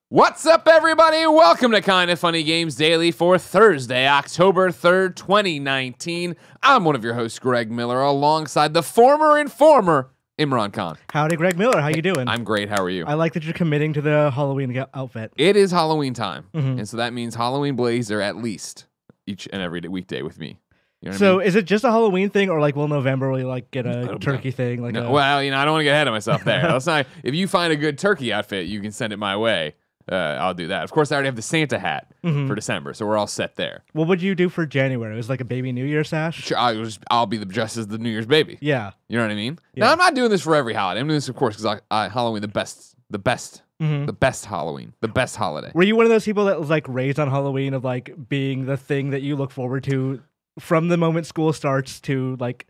What's up, everybody? Welcome to Kinda Funny Games Daily for Thursday, October 3rd, 2019. I'm one of your hosts, Greg Miller, alongside the former informer, Imran Khan. Howdy, Greg Miller. How you doing? I'm great. How are you? I like that you're committing to the Halloween outfit. It is Halloween time, and so that means Halloween blazer at least each and every weekday with me. You know what I mean? Is it just a Halloween thing, or like will November we like get a turkey thing? Like well, I don't want to get ahead of myself there. Let's not. If you find a good turkey outfit, you can send it my way. I'll do that. Of course, I already have the Santa hat for December, so we're all set there. What would you do for January? It was like a baby New Year sash? Sure, I'll be dressed as the New Year's baby. Yeah. You know what I mean? Yeah. Now, I'm not doing this for every holiday. I'm doing this, of course, because Halloween, the best Halloween, the best holiday. Were you one of those people that was like raised on Halloween of like being the thing that you look forward to from the moment school starts to like...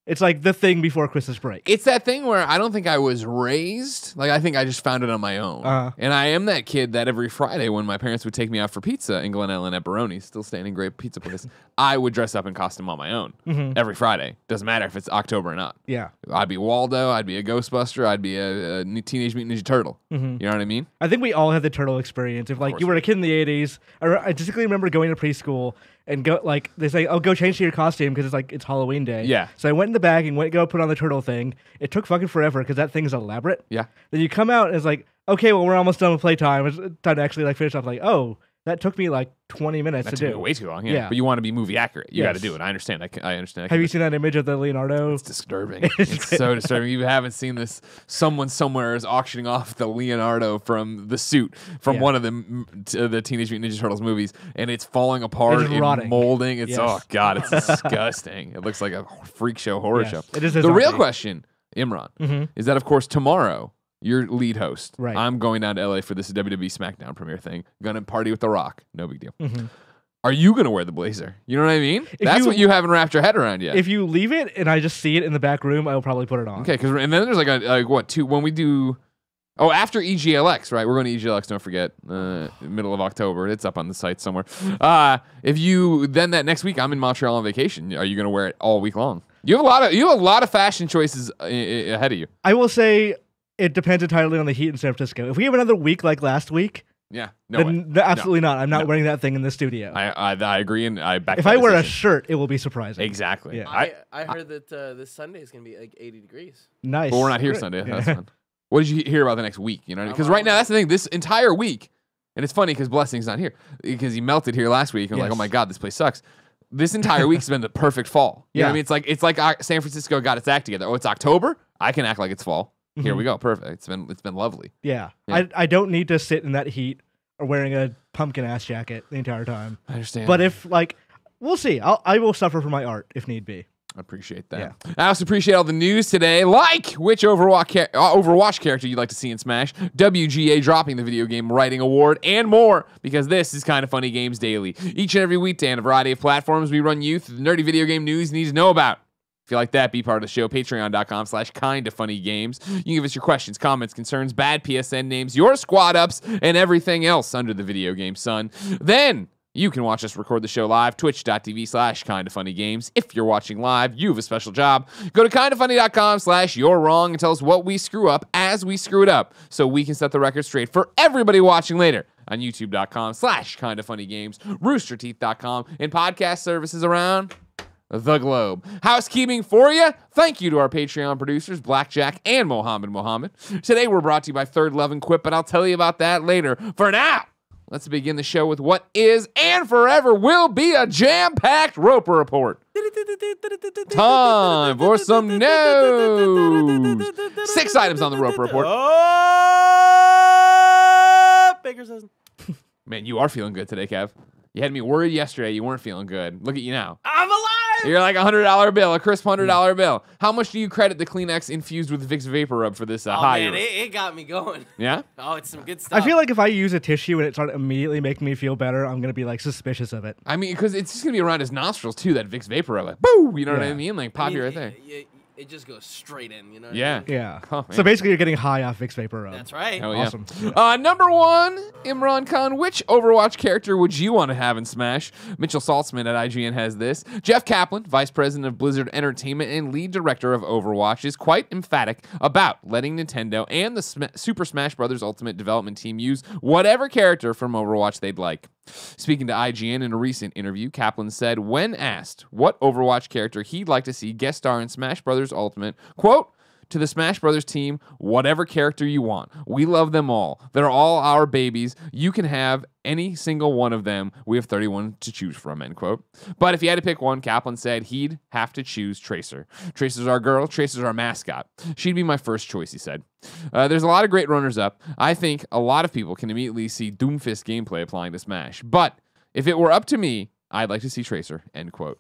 It's like the thing before Christmas break. It's that thing where I don't think I was raised. Like, I think I just found it on my own. And I am that kid that every Friday when my parents would take me out for pizza in Glen Ellen at Baroni's, still standing great pizza place, I would dress up in costume on my own every Friday. Doesn't matter if it's October or not. Yeah. I'd be Waldo. I'd be a Ghostbuster. I'd be a Teenage Mutant Ninja Turtle. You know what I mean? I think we all had the turtle experience. If like you were a kid in the 80s, I distinctly remember going to preschool and go like they say, "Oh, go change to your costume because it's Halloween day." Yeah. So I went in the back and go put on the turtle thing. It took fucking forever because that thing is elaborate. Yeah. Then you come out and it's like, okay, well we're almost done with playtime. It's time to actually like finish off. Like, oh, that took me like 20 minutes to do. That took me way too long. Yeah. But you want to be movie accurate. You got to do it. I understand. I understand. Have you seen that image of the Leonardo? It's disturbing. It's so disturbing. You haven't seen this. Someone somewhere is auctioning off the Leonardo from the suit from one of the Teenage Mutant Ninja Turtles movies, and it's falling apart and molding. It's oh god, it's disgusting. It looks like a freak show, horror show. It is the real question, Imran, is that of course tomorrow you're lead host. Right. I'm going down to LA for this WWE SmackDown premiere thing. Gonna party with The Rock. No big deal. Are you going to wear the blazer? You know what I mean? That's what you haven't wrapped your head around yet. If you leave it and I just see it in the back room, I'll probably put it on. Okay, and then there's when we do... Oh, after EGLX, right? We're going to EGLX, don't forget, middle of October. It's up on the site somewhere. Then that next week, I'm in Montreal on vacation. Are you going to wear it all week long? You have a lot of fashion choices ahead of you. I will say it depends entirely on the heat in San Francisco. If we have another week like last week, absolutely not. I'm not wearing that thing in the studio. I agree, and I back. If I wear a shirt, it will be surprising. Exactly. Yeah. I heard that this Sunday is going to be like 80 degrees. Nice. But we're not here Sunday. That's fun. What did you hear about the next week? You know, because right now that's the thing. This entire week, and it's funny because Blessing's not here because he melted here last week. I'm like, oh my god, this place sucks. This entire week's been the perfect fall. You know what I mean? It's like San Francisco got its act together. Oh, it's October. I can act like it's fall. Here we go. Perfect. It's been lovely. Yeah. I don't need to sit in that heat or wearing a pumpkin ass jacket the entire time. I understand. But if we'll see. I will suffer for my art if need be. I appreciate that. Yeah. I also appreciate all the news today, like which Overwatch character you'd like to see in Smash, WGA dropping the Video Game Writing Award, and more, because this is Kinda Funny Games Daily. Each and every weekday on a variety of platforms, we run you through the nerdy video game news you need to know about. If you like that, be part of the show, patreon.com/kindafunnygames. You can give us your questions, comments, concerns, bad PSN names, your squad ups, and everything else under the video game sun. Then you can watch us record the show live, twitch.tv/kindafunnygames. If you're watching live, you have a special job. Go to kindafunny.com/you're wrong and tell us what we screw up as we screw it up so we can set the record straight for everybody watching later on youtube.com/kindafunnygames, roosterteeth.com, and podcast services around the globe. Housekeeping for you. Thank you to our Patreon producers, Blackjack and Mohammed Mohammed. Today we're brought to you by Third Love and QUIP, but I'll tell you about that later. For now, let's begin the show with what is and forever will be a jam-packed Roper Report. Time for some news. 6 items on the Roper Report. Oh, Baker's dozen. Man, you are feeling good today, Kev. You had me worried yesterday. You weren't feeling good. Look at you now. I'm alive! You're like a $100 bill, a crisp $100 bill. How much do you credit the Kleenex infused with Vicks Vapor Rub for this high? Man, it got me going. Yeah? Oh, it's some good stuff. I feel like if I use a tissue and it starts immediately making me feel better, I'm going to be like suspicious of it. I mean, because it's just going to be around his nostrils too, that Vicks Vapor Rub. Like, boo! You know what I mean? Like, pop you right there. it just goes straight in. You know? Yeah. Yeah. Oh, So man. basically, you're getting high off Vicks Vapor Rub. That's right. Hell yeah. Awesome. Number 1, Imran Khan. Which Overwatch character would you want to have in Smash? Mitchell Saltzman at IGN has this. Jeff Kaplan, Vice President of Blizzard Entertainment and Lead Director of Overwatch, is quite emphatic about letting Nintendo and the Super Smash Bros. Ultimate development team use whatever character from Overwatch they'd like. Speaking to IGN in a recent interview, Kaplan said when asked what Overwatch character he'd like to see guest star in Smash Bros. Ultimate, quote, to the Smash Brothers team, whatever character you want. We love them all. They're all our babies. You can have any single one of them. We have 31 to choose from, end quote. But if he had to pick one, Kaplan said he'd have to choose Tracer. Tracer's our girl. Tracer's our mascot. She'd be my first choice, he said. There's a lot of great runners-up. I think a lot of people can immediately see Doomfist gameplay applying to Smash. But if it were up to me, I'd like to see Tracer, end quote.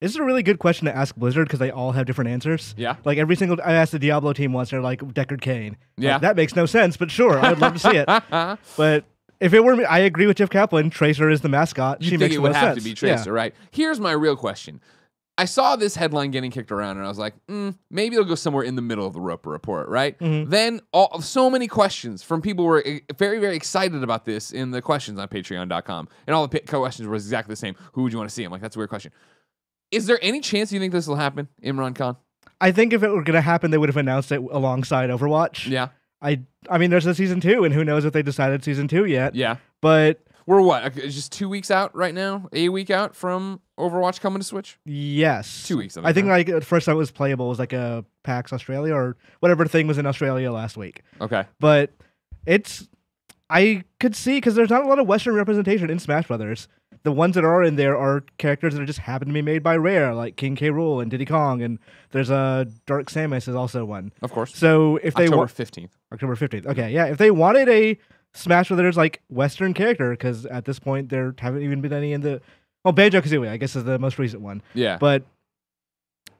This is a really good question to ask Blizzard because they all have different answers. Yeah. Like every single, I asked the Diablo team once, they're like Deckard Cain. Yeah. Like, that makes no sense, but sure, I'd love to see it. But if it were me, I agree with Jeff Kaplan. Tracer is the mascot. You she think makes it the would most have sense. to be Tracer, right? Here's my real question. I saw this headline getting kicked around, and I was like, maybe it'll go somewhere in the middle of the Roper report, right? Mm-hmm. Then so many questions from people who were very, very excited about this in the questions on Patreon.com, and all the questions were exactly the same. Who would you want to see? I'm like, that's a weird question. Is there any chance you think this will happen, Imran Khan? I think if it were going to happen, they would have announced it alongside Overwatch. Yeah. I mean, there's a season 2, and who knows if they decided season 2 yet. Yeah. But we're what? Just 2 weeks out right now? A week out from Overwatch coming to Switch? yes. 2 weeks. I think like the first time it was playable was like a PAX Australia or whatever thing was in Australia last week. Okay. But I could see, because there's not a lot of Western representation in Smash Brothers. The ones that are in there are characters that just happen to be made by Rare, like King K. Rool and Diddy Kong, and there's a Dark Samus is also one. Of course. So if they October 15th. October 15th. Okay, yeah. If they wanted a Smash Brothers like Western character, because at this point there haven't even been any in the Banjo-Kazooie, I guess, is the most recent one. Yeah. But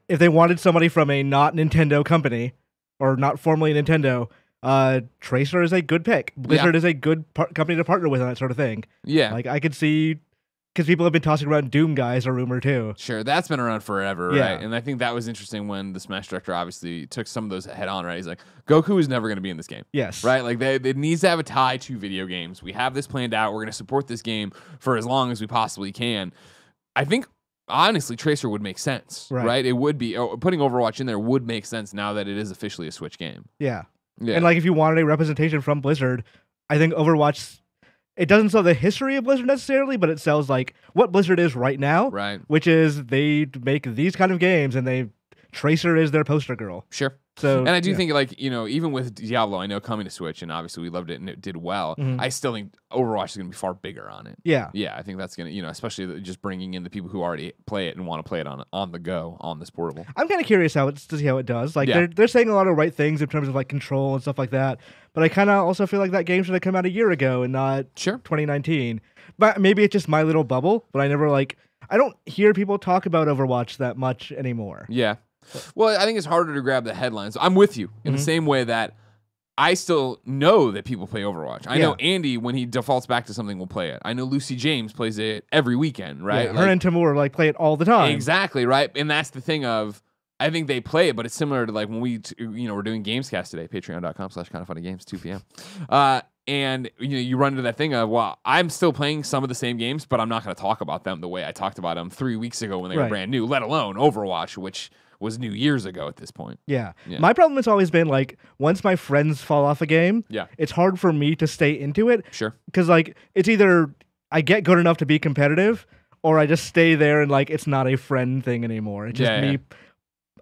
if they wanted somebody from a not Nintendo company or not formerly Nintendo, Tracer is a good pick. Blizzard is a good company to partner with on that sort of thing. Yeah. Like I could see, because people have been tossing around Doom guys, a rumor too. Sure, that's been around forever, Yeah. right? And I think that was interesting when the Smash director obviously took some of those head on, right? He's like, Goku is never going to be in this game. Yes. Right? Like, it needs to have a tie to video games. We have this planned out. We're going to support this game for as long as we possibly can. I think, honestly, Tracer would make sense, right? It would be, putting Overwatch in there would make sense now that it is officially a Switch game. Yeah. Yeah. And like if you wanted a representation from Blizzard, I think Overwatch, it doesn't sell the history of Blizzard necessarily, but it sells like what Blizzard is right now, Right. which is they make these kind of games and Tracer is their poster girl. Sure. So, And I do think, like, you know, even with Diablo, I know coming to Switch, and obviously we loved it and it did well. Mhm. I still think Overwatch is going to be far bigger on it. Yeah. Yeah, I think that's going to, you know, especially just bringing in the people who already play it and want to play it on the go, on this portable. I'm kind of curious to see how it does. Like Yeah. they're saying a lot of right things in terms of like control and stuff like that. But I kind of also feel like that game should have come out a year ago and not Sure. 2019. But maybe it's just my little bubble. But I don't hear people talk about Overwatch that much anymore. Yeah. Well, I think it's harder to grab the headlines. I'm with you in the same way that I still know that people play Overwatch. I know Andy, when he defaults back to something, will play it. I know Lucy James plays it every weekend, right? Yeah, her and Timur like play it all the time. Exactly, right? And that's the thing of, I think they play it, but it's similar to like when we're doing Gamescast today, patreon.com/kindoffunnygames, 2 p.m. And you run into that thing of, well, I'm still playing some of the same games, but I'm not going to talk about them the way I talked about them 3 weeks ago when they were brand new, let alone Overwatch, which was new years ago at this point. Yeah. My problem has always been like once my friends fall off a game, it's hard for me to stay into it. Sure. Because like it's either I get good enough to be competitive or I just stay there and like it's not a friend thing anymore. It's just me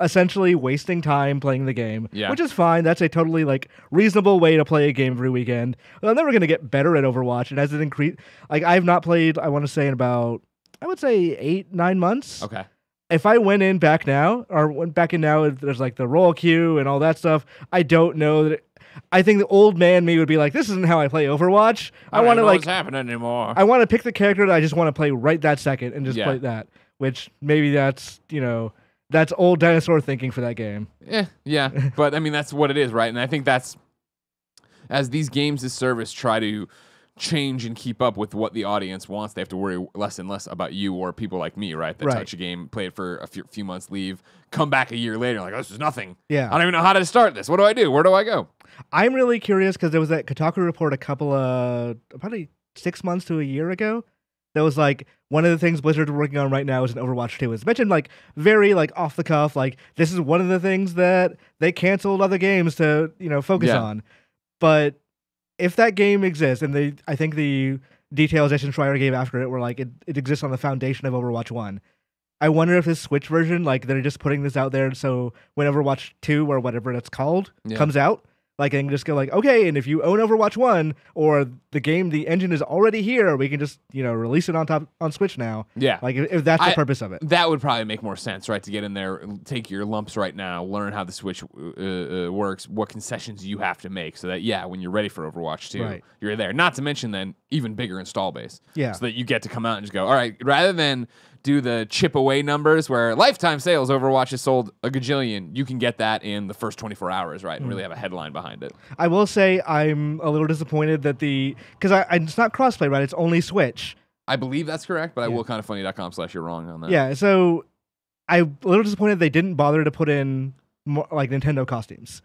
essentially wasting time playing the game, which is fine. That's a totally like reasonable way to play a game every weekend. But I'm never going to get better at Overwatch. And as it increase, like I've not played, I want to say in about, I would say 8-9 months. Okay. If I went back in now, there's like the roll queue and all that stuff. I don't know that. I think the old man me would be like, "This isn't how I play Overwatch. I want to like what's happening anymore. I want to pick the character that I just want to play right that second and just Yeah. play that." Which maybe that's that's old dinosaur thinking for that game. Yeah. But I mean, that's what it is, right? And I think that's, as these games as service try to change and keep up with what the audience wants. They have to worry less and less about you or people like me, right? That touch a game, play it for a few months, leave, come back a year later, like, oh, this is nothing. Yeah. I don't even know how to start this. What do I do? Where do I go? I'm really curious because there was that Kotaku report probably 6 months to a year ago. That was like, one of the things Blizzard's working on right now is an Overwatch 2. It's mentioned like very like off the cuff, like this is one of the things that they canceled other games to, focus on. But if that game exists, and I think the details Jason Schreier gave after it were like it exists on the foundation of Overwatch 1. I wonder if this Switch version, like they're just putting this out there so when Overwatch 2 or whatever that's called comes out, like they can just go like, okay, and if you own Overwatch 1 or the engine is already here, we can just, release it on Switch now. Yeah. Like if that's the purpose of it. That would probably make more sense, right? To get in there, take your lumps right now, learn how the Switch works, what concessions you have to make so that, when you're ready for Overwatch 2, you're there. Not to mention then even bigger install base. Yeah. So that you get to come out and just go, all right, rather than do the chip away numbers where lifetime sales Overwatch has sold a gajillion, you can get that in the first 24 hours, right? And really have a headline behind it. I will say I'm a little disappointed that because it's not crossplay, right? It's only Switch. I believe that's correct, but I will kindoffunny.com/you're wrong on that. Yeah, so I'm a little disappointed they didn't bother to put in more, like Nintendo costumes.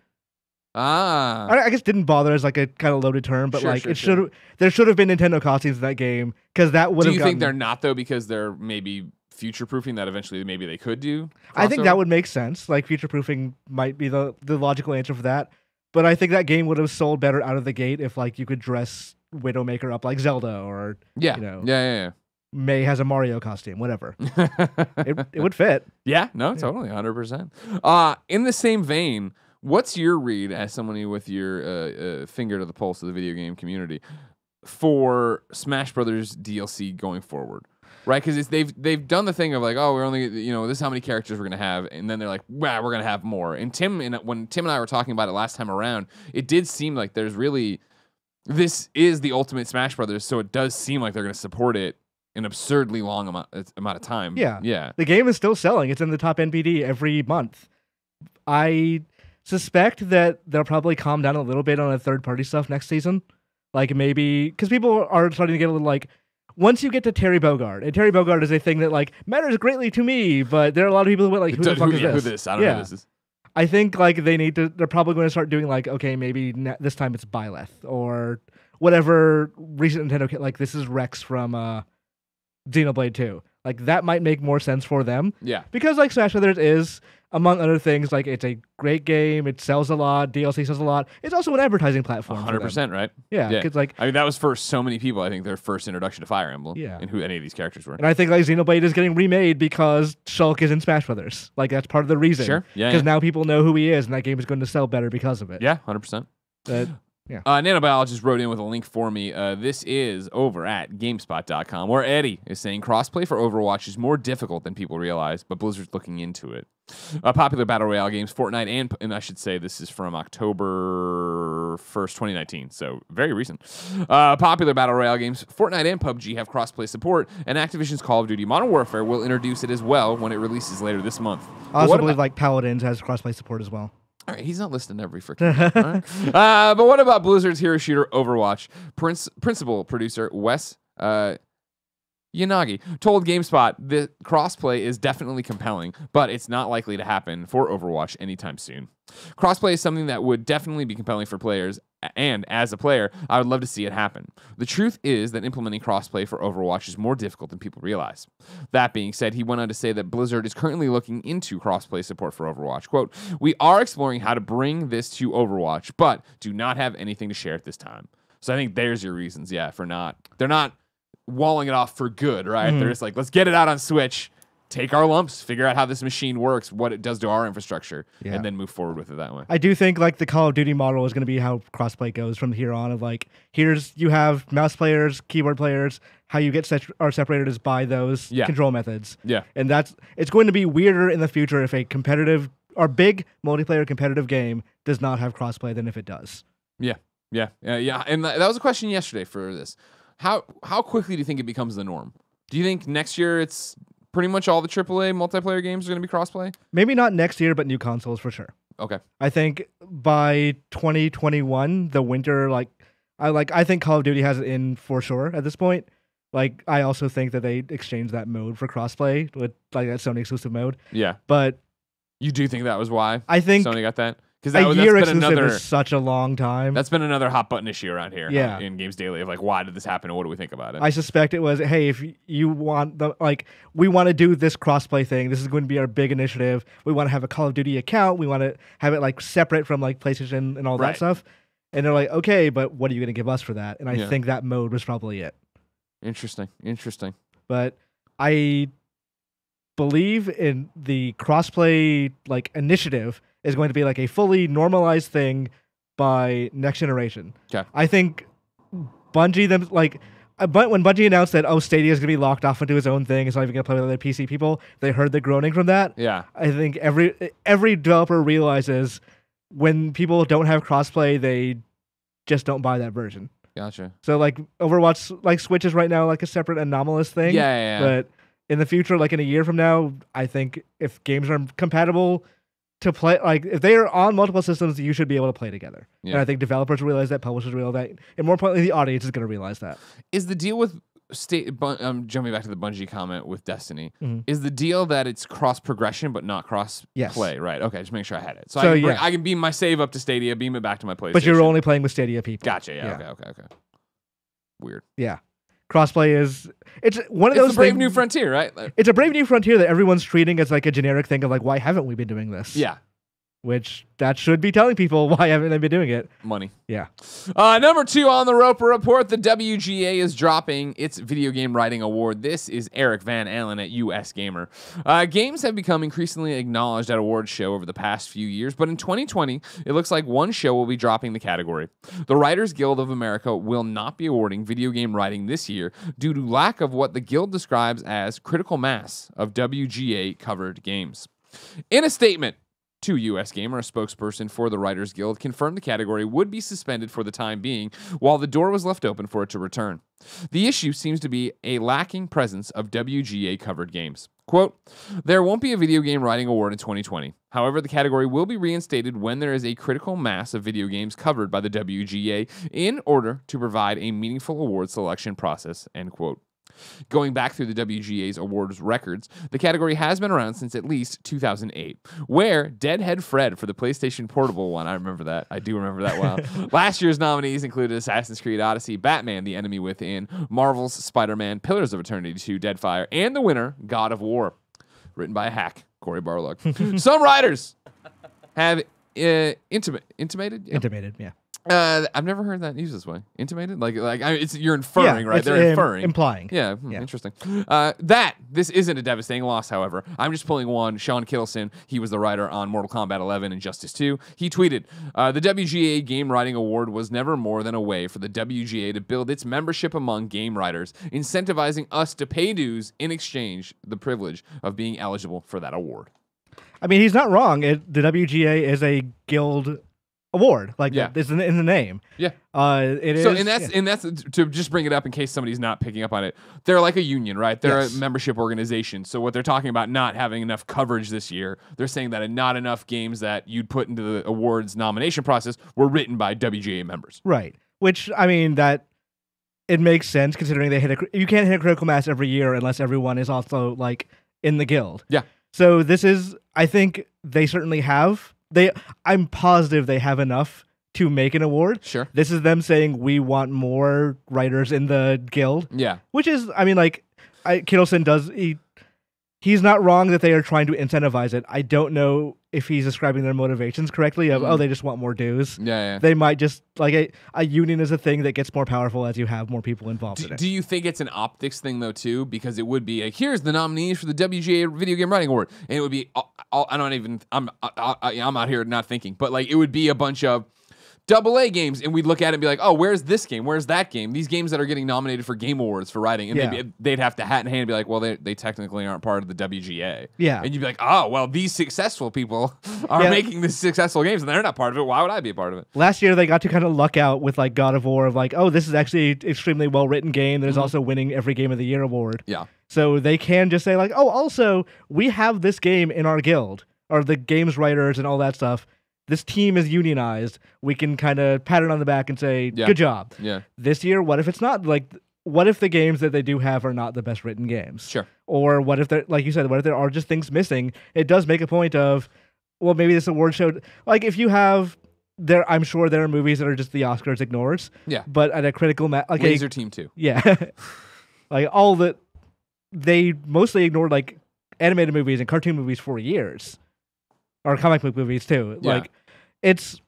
I guess didn't bother as like a kind of loaded term, but there should have been Nintendo costumes in that game because that would have. Do you think they're not though because they're maybe future proofing that eventually maybe they could do? I think that would make sense. Like future proofing might be the logical answer for that. But I think that game would have sold better out of the gate if like you could dress Widowmaker up like Zelda or May has a Mario costume, whatever. it would fit. Yeah, no, totally, 100%. In the same vein. What's your read as somebody with your finger to the pulse of the video game community for Smash Brothers DLC going forward? Right, because they've done the thing of like, oh, we're only this is how many characters we're gonna have, and then they're like, wow, we're gonna have more. And when Tim and I were talking about it last time around, it did seem like this is the ultimate Smash Brothers, so it does seem like they're gonna support it an absurdly long amount of time. Yeah. The game is still selling. It's in the top NPD every month. I suspect that they'll probably calm down a little bit on the third-party stuff next season. Like maybe because people are starting to get a little like once you get to Terry Bogard, and Terry Bogard is a thing that like matters greatly to me, but there are a lot of people who went like, who the fuck is this? Who this? I don't know who this is. I think like they're probably going to start doing like, okay, maybe this time it's Byleth or whatever recent Nintendo like this is Rex from Xenoblade 2. Like that might make more sense for them. Yeah. Because like Smash Brothers is, among other things, like it's a great game, it sells a lot, DLC sells a lot. It's also an advertising platform. 100%, right? Yeah. It's like I mean that was for so many people, I think their first introduction to Fire Emblem. Yeah. And who any of these characters were. And I think like Xenoblade is getting remade because Shulk is in Smash Brothers. Like that's part of the reason. Sure. Yeah. Because now people know who he is and that game is going to sell better because of it. Yeah, 100%. Yeah. Nanobiologist wrote in with a link for me. This is over at GameSpot.com, where Eddie is saying crossplay for Overwatch is more difficult than people realize, but Blizzard's looking into it. Popular Battle Royale games, Fortnite, and I should say this is from October 1st, 2019, so very recent. Popular Battle Royale games, Fortnite and PUBG have crossplay support, and Activision's Call of Duty Modern Warfare will introduce it as well when it releases later this month. I also believe like Paladins has crossplay support as well. All right, he's not listed in every freaking game. All right. But what about Blizzard's hero shooter Overwatch? Principal producer Wes Yanagi told GameSpot the crossplay is definitely compelling, but it's not likely to happen for Overwatch anytime soon. Crossplay is something that would definitely be compelling for players, and as a player, I would love to see it happen. The truth is that implementing crossplay for Overwatch is more difficult than people realize. That being said, he went on to say that Blizzard is currently looking into crossplay support for Overwatch. Quote, "We are exploring how to bring this to Overwatch, but do not have anything to share at this time." So I think there's your reasons, they're not walling it off for good, right? They're just like, let's get it out on Switch, take our lumps, figure out how this machine works, what it does to our infrastructure, and then move forward with it that way. I do think like the Call of Duty model is going to be how crossplay goes from here on. Of like, you have mouse players, keyboard players. How you get separated is by those control methods. Yeah, and it's going to be weirder in the future if a competitive or big multiplayer competitive game does not have crossplay than if it does. Yeah. And that was a question yesterday for this. How quickly do you think it becomes the norm? Do you think next year it's pretty much all the AAA multiplayer games are going to be crossplay? Maybe not next year, but new consoles for sure. Okay. I think by 2021, the winter, like I think Call of Duty has it in for sure at this point. Like, I also think that they exchanged that mode for crossplay with like that Sony exclusive mode. Yeah. But you do think that was why I think Sony got that? Because a year that's been exclusive another is such a long time. That's been another hot button issue around here. Yeah. In Games Daily of like, why did this happen and what do we think about it? I suspect it was, hey, if you want we want to do this crossplay thing. This is going to be our big initiative. We want to have a Call of Duty account. We want to have it like separate from like PlayStation and all that stuff. And they're like, okay, but what are you going to give us for that? And I think that mode was probably it. Interesting. But I believe in the crossplay like initiative is going to be like a fully normalized thing by next generation. Okay. I think Bungie but when Bungie announced that Stadia is going to be locked off into its own thing, it's not even going to play with other PC people, they heard the groaning from that. Yeah. I think every developer realizes when people don't have crossplay, they just don't buy that version. Gotcha. So like Overwatch like Switch is right now like a separate anomalous thing. Yeah. But in the future, like in a year from now, I think if games are compatible to play, like if they are on multiple systems, you should be able to play together. Yeah. And I think developers realize that, publishers realize that, and more importantly, the audience is going to realize that. Is the deal with jumping back to the Bungie comment with Destiny, is the deal that it's cross progression but not cross play? Right. Okay. Just make sure I had it. So I can beam my save up to Stadia, beam it back to my PlayStation. But you're only playing with Stadia people. Gotcha. Yeah. Okay. Weird. Yeah. Crossplay it's one of those a brave new frontier, right? It's a brave new frontier that everyone's treating as like a generic thing of like, why haven't we been doing this? Yeah. Which that should be telling people why haven't they been doing it. Money. Yeah. Number 2 on the Roper Report, the WGA is dropping its Video Game Writing Award. This is Eric Van Allen at US Gamer. Games have become increasingly acknowledged at awards show over the past few years, but in 2020, it looks like one show will be dropping the category. The Writers Guild of America will not be awarding video game writing this year due to lack of what the guild describes as critical mass of WGA-covered games. In a statement, to US Gamer, a spokesperson for the Writers Guild, confirmed the category would be suspended for the time being, while the door was left open for it to return. The issue seems to be a lacking presence of WGA-covered games. Quote, there won't be a video game writing award in 2020. However, the category will be reinstated when there is a critical mass of video games covered by the WGA in order to provide a meaningful award selection process, end quote. Going back through the WGA's awards records, the category has been around since at least 2008, where Deadhead Fred for the PlayStation Portable one, I remember that. I do remember that well. Last year's nominees included Assassin's Creed Odyssey, Batman, The Enemy Within, Marvel's Spider-Man, Pillars of Eternity 2, Deadfire, and the winner, God of War, written by a hack, Cory Barlog. Some writers have intimated? Yeah. Intimated, yeah. I've never heard that used this way. Intimated, you're inferring, right? They're inferring, implying. Yeah, interesting. This isn't a devastating loss, however. I'm just pulling one. Sean Kittleson, he was the writer on Mortal Kombat 11 and Justice 2. He tweeted, "The WGA Game Writing Award was never more than a way for the WGA to build its membership among game writers, incentivizing us to pay dues in exchange the privilege of being eligible for that award." I mean, he's not wrong. The WGA is a guild award, it's in the name. Yeah, it is. So, and that's to just bring it up in case somebody's not picking up on it. They're like a union, right? They're a membership organization. So what they're talking about not having enough coverage this year, they're saying that not enough games that you'd put into the awards nomination process were written by WGA members. Right. Which I mean that it makes sense considering you can't hit a critical mass every year unless everyone is also like in the guild. Yeah. So I think they certainly have. I'm positive they have enough to make an award. Sure. This is them saying we want more writers in the guild. Yeah. Which is, I mean, Kittleson does, he's not wrong that they are trying to incentivize it. I don't know if he's describing their motivations correctly of, they just want more dues. Yeah. They might just, a union is a thing that gets more powerful as you have more people involved in it. Do you think it's an optics thing, though, too? Because it would be here's the nominees for the WGA Video Game Writing Award. And it would be, I'm out here not thinking, but it would be a bunch of AA games, and we'd look at it and be like, oh, where's this game? Where's that game? These games that are getting nominated for Game Awards for writing. And they'd have to hat in hand and be like, well, they technically aren't part of the WGA. Yeah. And you'd be like, oh, well, these successful people are making these successful games, and they're not part of it. Why would I be a part of it? Last year, they got to kind of luck out with God of War of this is actually an extremely well-written game. There's also winning every Game of the Year award. Yeah. So they can just say also, we have this game in our guild, or the games writers and all that stuff. this team is unionized, we can kind of pat it on the back and say, good job. Yeah. This year, what if it's not? Like, what if the games that they do have are not the best written games? Sure. Or what if they're, like you said, what if there are just things missing? It does make a point of, well, maybe this award show, like if you have, I'm sure there are movies that are just the Oscars ignores. Yeah. But at a critical like Laser Team 2. Yeah. Like all that, they mostly ignored like animated movies and cartoon movies for years. Or comic book movies too. Yeah. Like, it's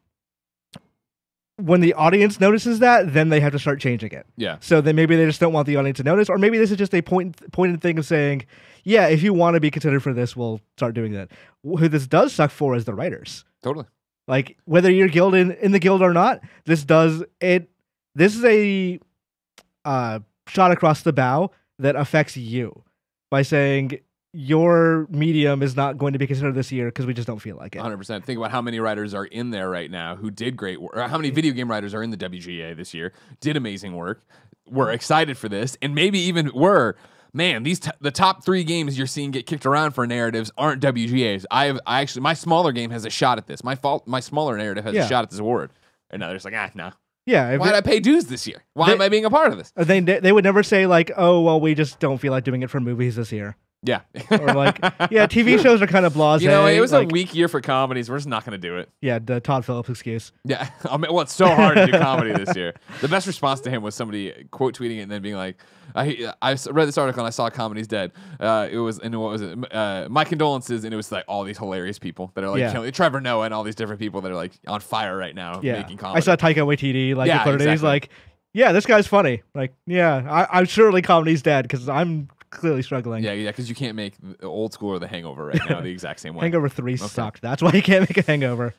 when the audience notices that, then they have to start changing it. Yeah. So then maybe they just don't want the audience to notice, or maybe this is just a pointed thing of saying, yeah, if you want to be considered for this, we'll start doing that. Who this does suck for is the writers. Totally. Like whether you're guild in the guild or not, this is a shot across the bow that affects you by saying, your medium is not going to be considered this year because we just don't feel like it. 100%. Think about how many writers are in there right now who did great work. How many video game writers are in the WGA this year, did amazing work, were excited for this, and maybe even were, man, the top 3 games you're seeing get kicked around for narratives aren't WGAs. I actually, my smaller game has a shot at this. My smaller narrative has a shot at this award. And now they're just like, no. Yeah. Why did I pay dues this year? Why am I being a part of this? They would never say like, oh, well, we just don't feel like doing it for movies this year. Yeah. Or like, yeah, TV shows are kind of blasé. You know, it was like, a weak year for comedies. We're just not going to do it. Yeah, the Todd Phillips excuse. Yeah. I mean, well, it's so hard to do comedy this year. The best response to him was somebody quote tweeting it and then being like, I read this article and I saw Comedy's dead. It was, and what was it? My condolences. And it was like all these hilarious people that are like killing Trevor Noah and all these different people that are like on fire right now making comedy. I saw Taika Waititi like he's like, yeah, this guy's funny. Like, yeah, I'm surely Comedy's dead because I'm clearly struggling. Yeah, because you can't make the Old School or The Hangover right now the exact same way. Hangover 3 sucked. That's why you can't make a Hangover.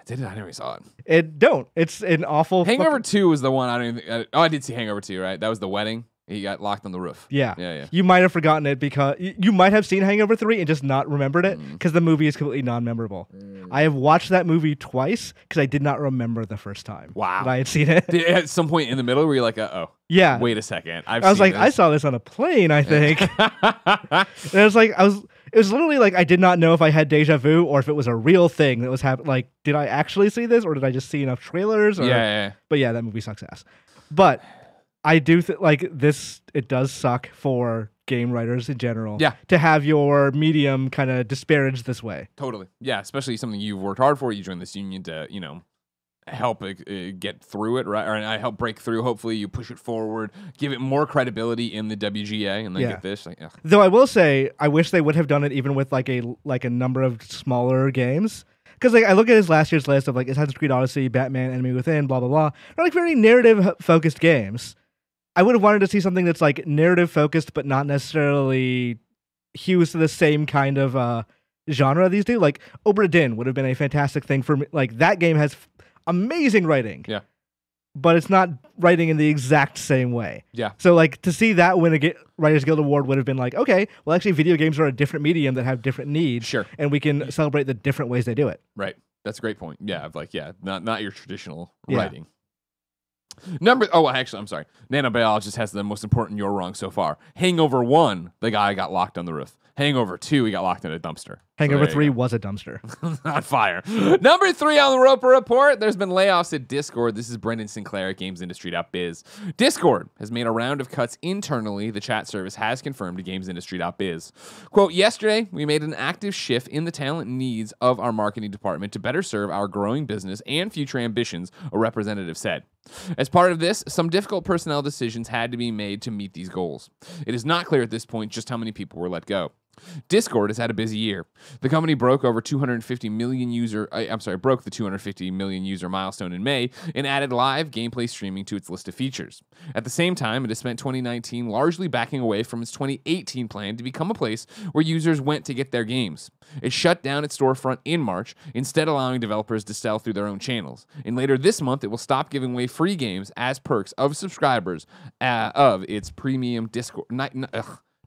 Did it? I never saw it. It's an awful. Hangover 2 was the one I don't even. I did see Hangover 2, right? That was the wedding. He got locked on the roof. Yeah. You might have forgotten it because you might have seen Hangover 3 and just not remembered it because the movie is completely non-memorable. I have watched that movie twice because I did not remember the first time. Wow. That I had seen it. At some point in the middle where you're like, oh. Yeah. Wait a second. I was like, I saw this on a plane, I think. And it was like, it was literally like I did not know if I had deja vu or if it was a real thing that was happening. Like, did I actually see this or did I just see enough trailers? Or, yeah. But yeah, that movie sucks ass. But I do like this. It does suck for game writers in general. Yeah. To have your medium kind of disparaged this way. Totally. Yeah. Especially something you've worked hard for. You joined this union to, help get through it, right? Or I help break through. Hopefully, you push it forward, give it more credibility in the WGA, and then get this. Like, though I will say, I wish they would have done it even with like a number of smaller games. Because like I look at his last year's list of like Assassin's Creed Odyssey, Batman, Enemy Within, blah blah blah. They're like very narrative focused games. I would have wanted to see something that's like narrative focused, but not necessarily hews to the same kind of genre these do. Like Obra Dinn would have been a fantastic thing for me. Like that game has amazing writing. Yeah. But it's not writing in the exact same way. Yeah. So like to see that win a Writers Guild Award would have been like, okay, well actually video games are a different medium that have different needs. Sure. And we can celebrate the different ways they do it. Right. That's a great point. Yeah. Not your traditional writing. I'm sorry. Nanobiologist has the most important you're wrong so far. Hangover 1, the guy got locked on the roof. Hangover 2, he got locked in a dumpster. Hangover 3 was a dumpster. On fire. Number 3 on the Roper Report, there's been layoffs at Discord. This is Brendan Sinclair at GamesIndustry.biz. Discord has made a round of cuts internally. The chat service has confirmed to GamesIndustry.biz. Quote, yesterday, we made an active shift in the talent needs of our marketing department to better serve our growing business and future ambitions, a representative said. As part of this, some difficult personnel decisions had to be made to meet these goals. It is not clear at this point just how many people were let go. Discord has had a busy year. The company broke the 250 million user milestone in May and added live gameplay streaming to its list of features. At the same time, it has spent 2019 largely backing away from its 2018 plan to become a place where users went to get their games. It shut down its storefront in March, instead allowing developers to sell through their own channels. And later this month, it will stop giving away free games as perks of subscribers of its premium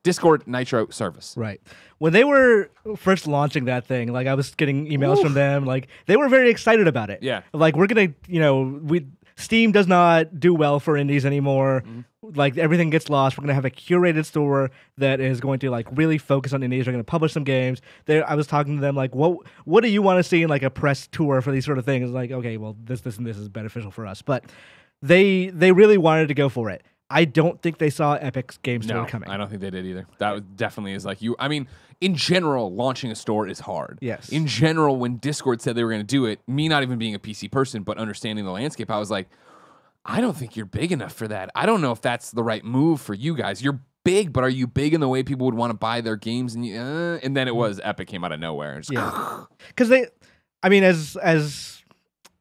Discord Nitro service. Right. When they were first launching that thing, like I was getting emails from them, like they were very excited about it. Yeah. Like we're going to, Steam does not do well for indies anymore. Like everything gets lost. We're gonna have a curated store that is going to like really focus on indies. We're gonna publish some games. I was talking to them like, what do you want to see in like a press tour for these sort of things? Like, okay, well this and this is beneficial for us, but they really wanted to go for it. I don't think they saw Epic's game store coming. I don't think they did either. That definitely is like I mean, in general, launching a store is hard. Yes. In general, when Discord said they were going to do it, me not even being a PC person, but understanding the landscape, I was like, I don't think you're big enough for that. I don't know if that's the right move for you guys. You're big, but are you big in the way people would want to buy their games? And then it was Epic came out of nowhere. Because as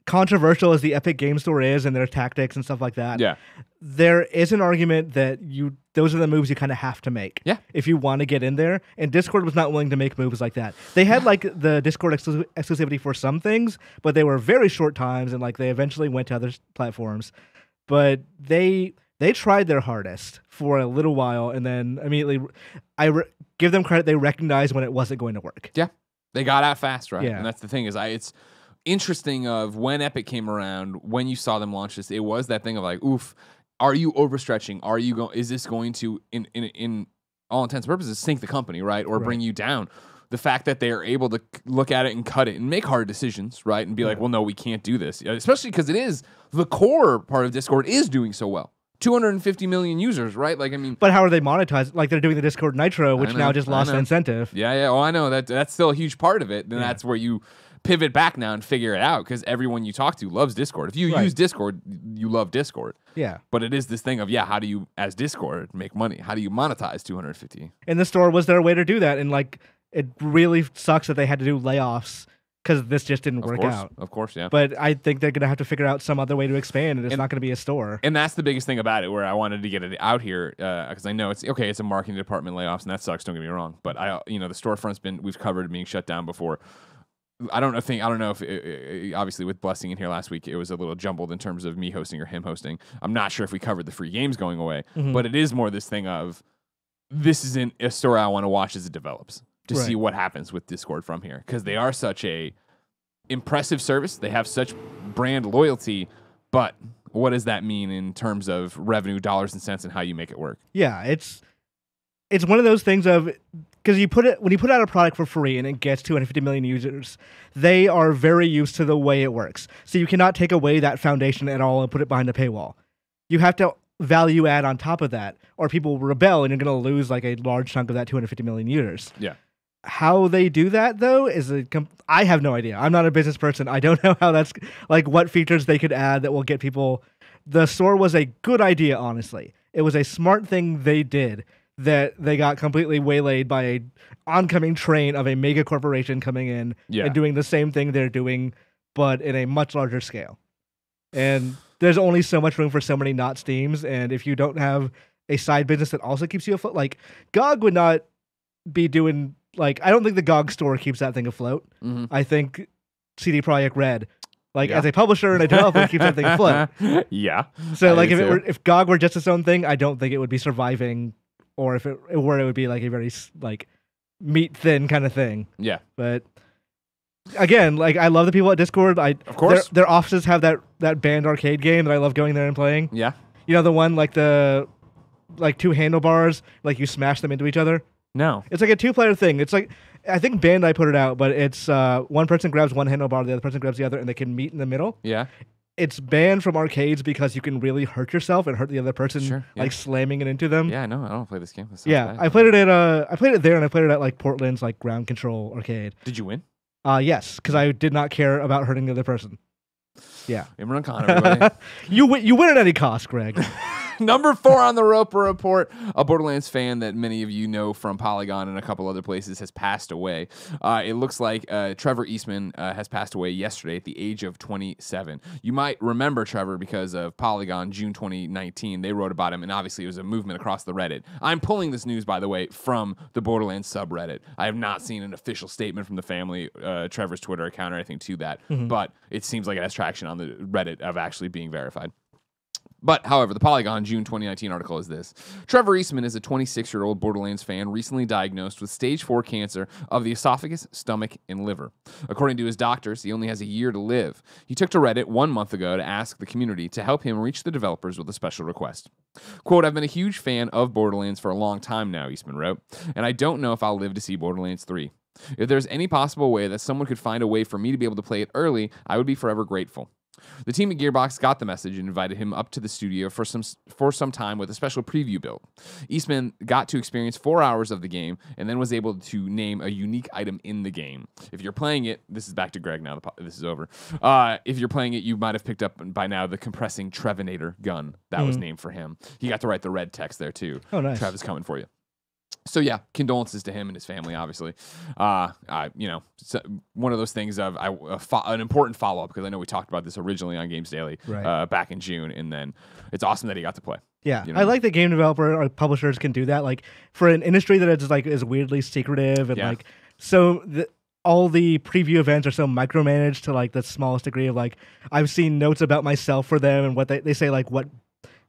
controversial as the Epic Game Store is and their tactics and stuff like that, there is an argument that those are the moves you kind of have to make if you want to get in there. And Discord was not willing to make moves like that. They had like the Discord exclusivity for some things, but they were very short times, and like they eventually went to other platforms. But they tried their hardest for a little while, and then immediately, give them credit, they recognized when it wasn't going to work. Yeah, they got out fast, right? Yeah. And that's the thing it's interesting of when Epic came around, when you saw them launch this, it was that thing of like, oof, are you overstretching? Are you going? Is this going to, in all intents and purposes, sink the company, right, or bring you down? The fact that they are able to look at it and cut it and make hard decisions, right, and be like, well, no, we can't do this, especially because it is the core part of Discord is doing so well. 250 million users, right? Like, I mean, but how are they monetized? Like they're doing the Discord Nitro, which now just lost the incentive. Yeah. Oh, I know that's still a huge part of it. Then that's where you pivot back now and figure it out, because everyone you talk to loves Discord. If you use Discord, you love Discord. Yeah. But it is this thing of, how do you, as Discord, make money? How do you monetize 250? And the store was their way to do that. And like, it really sucks that they had to do layoffs because this just didn't work out. Of course, yeah. But I think they're going to have to figure out some other way to expand, and it's not going to be a store. And that's the biggest thing about it, where I wanted to get it out here, because I know it's a marketing department layoffs, and that sucks, don't get me wrong. But the storefront's we've covered being shut down before. I don't know if obviously with Blessing in here last week, it was a little jumbled in terms of me hosting or him hosting. I'm not sure if we covered the free games going away, but it is more this thing of, this isn't a story I want to watch as it develops, to see what happens with Discord from here, because they are such a impressive service. They have such brand loyalty, but what does that mean in terms of revenue, dollars and cents, and how you make it work? Yeah, it's one of those things of, because when you put out a product for free and it gets 250 million users, they are very used to the way it works. So you cannot take away that foundation at all and put it behind a paywall. You have to value add on top of that, or people will rebel and you're going to lose like a large chunk of that 250 million users. Yeah. How they do that, though, is I have no idea. I'm not a business person. I don't know how that's, like, what features they could add that will get people. The store was a good idea, honestly. It was a smart thing they did that they got completely waylaid by a oncoming train of a mega corporation coming in and doing the same thing they're doing, but in a much larger scale. And there's only so much room for so many not Steams, and if you don't have a side business that also keeps you afloat, like, GOG would not be doing... Like, I don't think the GOG store keeps that thing afloat. I think CD Projekt Red, as a publisher and a developer, keeps that thing afloat. Yeah. So, like, if GOG were just its own thing, I don't think it would be surviving, or if it were, it would be like a very meat thin kind of thing. Yeah. But again, like, I love the people at Discord. Of course, their offices have that band arcade game that I love going there and playing. Yeah. You know the one the two handlebars, like you smash them into each other. No. It's like a two-player thing. It's like, I think Bandai put it out, but it's one person grabs one handlebar, the other person grabs the other, and they can meet in the middle. Yeah. It's banned from arcades because you can really hurt yourself and hurt the other person, slamming it into them. Yeah, I know. I don't play this game. Yeah, I played it there, and I played it at Portland's ground control arcade. Did you win? Yes, because I did not care about hurting the other person. Yeah. Imran Khan, everybody. You win at any cost, Greg. Number 4 on the Roper Report, a Borderlands fan that many of you know from Polygon and a couple other places has passed away. It looks like Trevor Eastman has passed away yesterday at the age of 27. You might remember Trevor because of Polygon, June 2019. They wrote about him, and obviously it was a movement across the Reddit. I'm pulling this news, by the way, from the Borderlands subreddit. I have not seen an official statement from the family, Trevor's Twitter account or anything to that, but it seems like it has traction on the Reddit of actually being verified. But, however, the Polygon June 2019 article is this. Trevor Eastman is a 26-year-old Borderlands fan recently diagnosed with stage 4 cancer of the esophagus, stomach, and liver. According to his doctors, he only has a year to live. He took to Reddit 1 month ago to ask the community to help him reach the developers with a special request. Quote, I've been a huge fan of Borderlands for a long time now, Eastman wrote, and I don't know if I'll live to see Borderlands 3. If there's any possible way that someone could find a way for me to be able to play it early, I would be forever grateful. The team at Gearbox got the message and invited him up to the studio for some time with a special preview build. Eastman got to experience 4 hours of the game and then was able to name a unique item in the game. If you're playing it, this is back to Greg now, this is over. If you're playing it, you might have picked up by now the compressing Trevinator gun that was named for him. He got to write the red text there too. Oh, nice. Trev is coming for you. So yeah, condolences to him and his family, obviously. So one of those things of an important follow-up, because I know we talked about this originally on Games Daily back in June, and then it's awesome that he got to play. Yeah, you know? I like that game developer or publishers can do that. Like for an industry that is weirdly secretive and all the preview events are so micromanaged to like the smallest degree of like I've seen notes about myself for them and what they say like what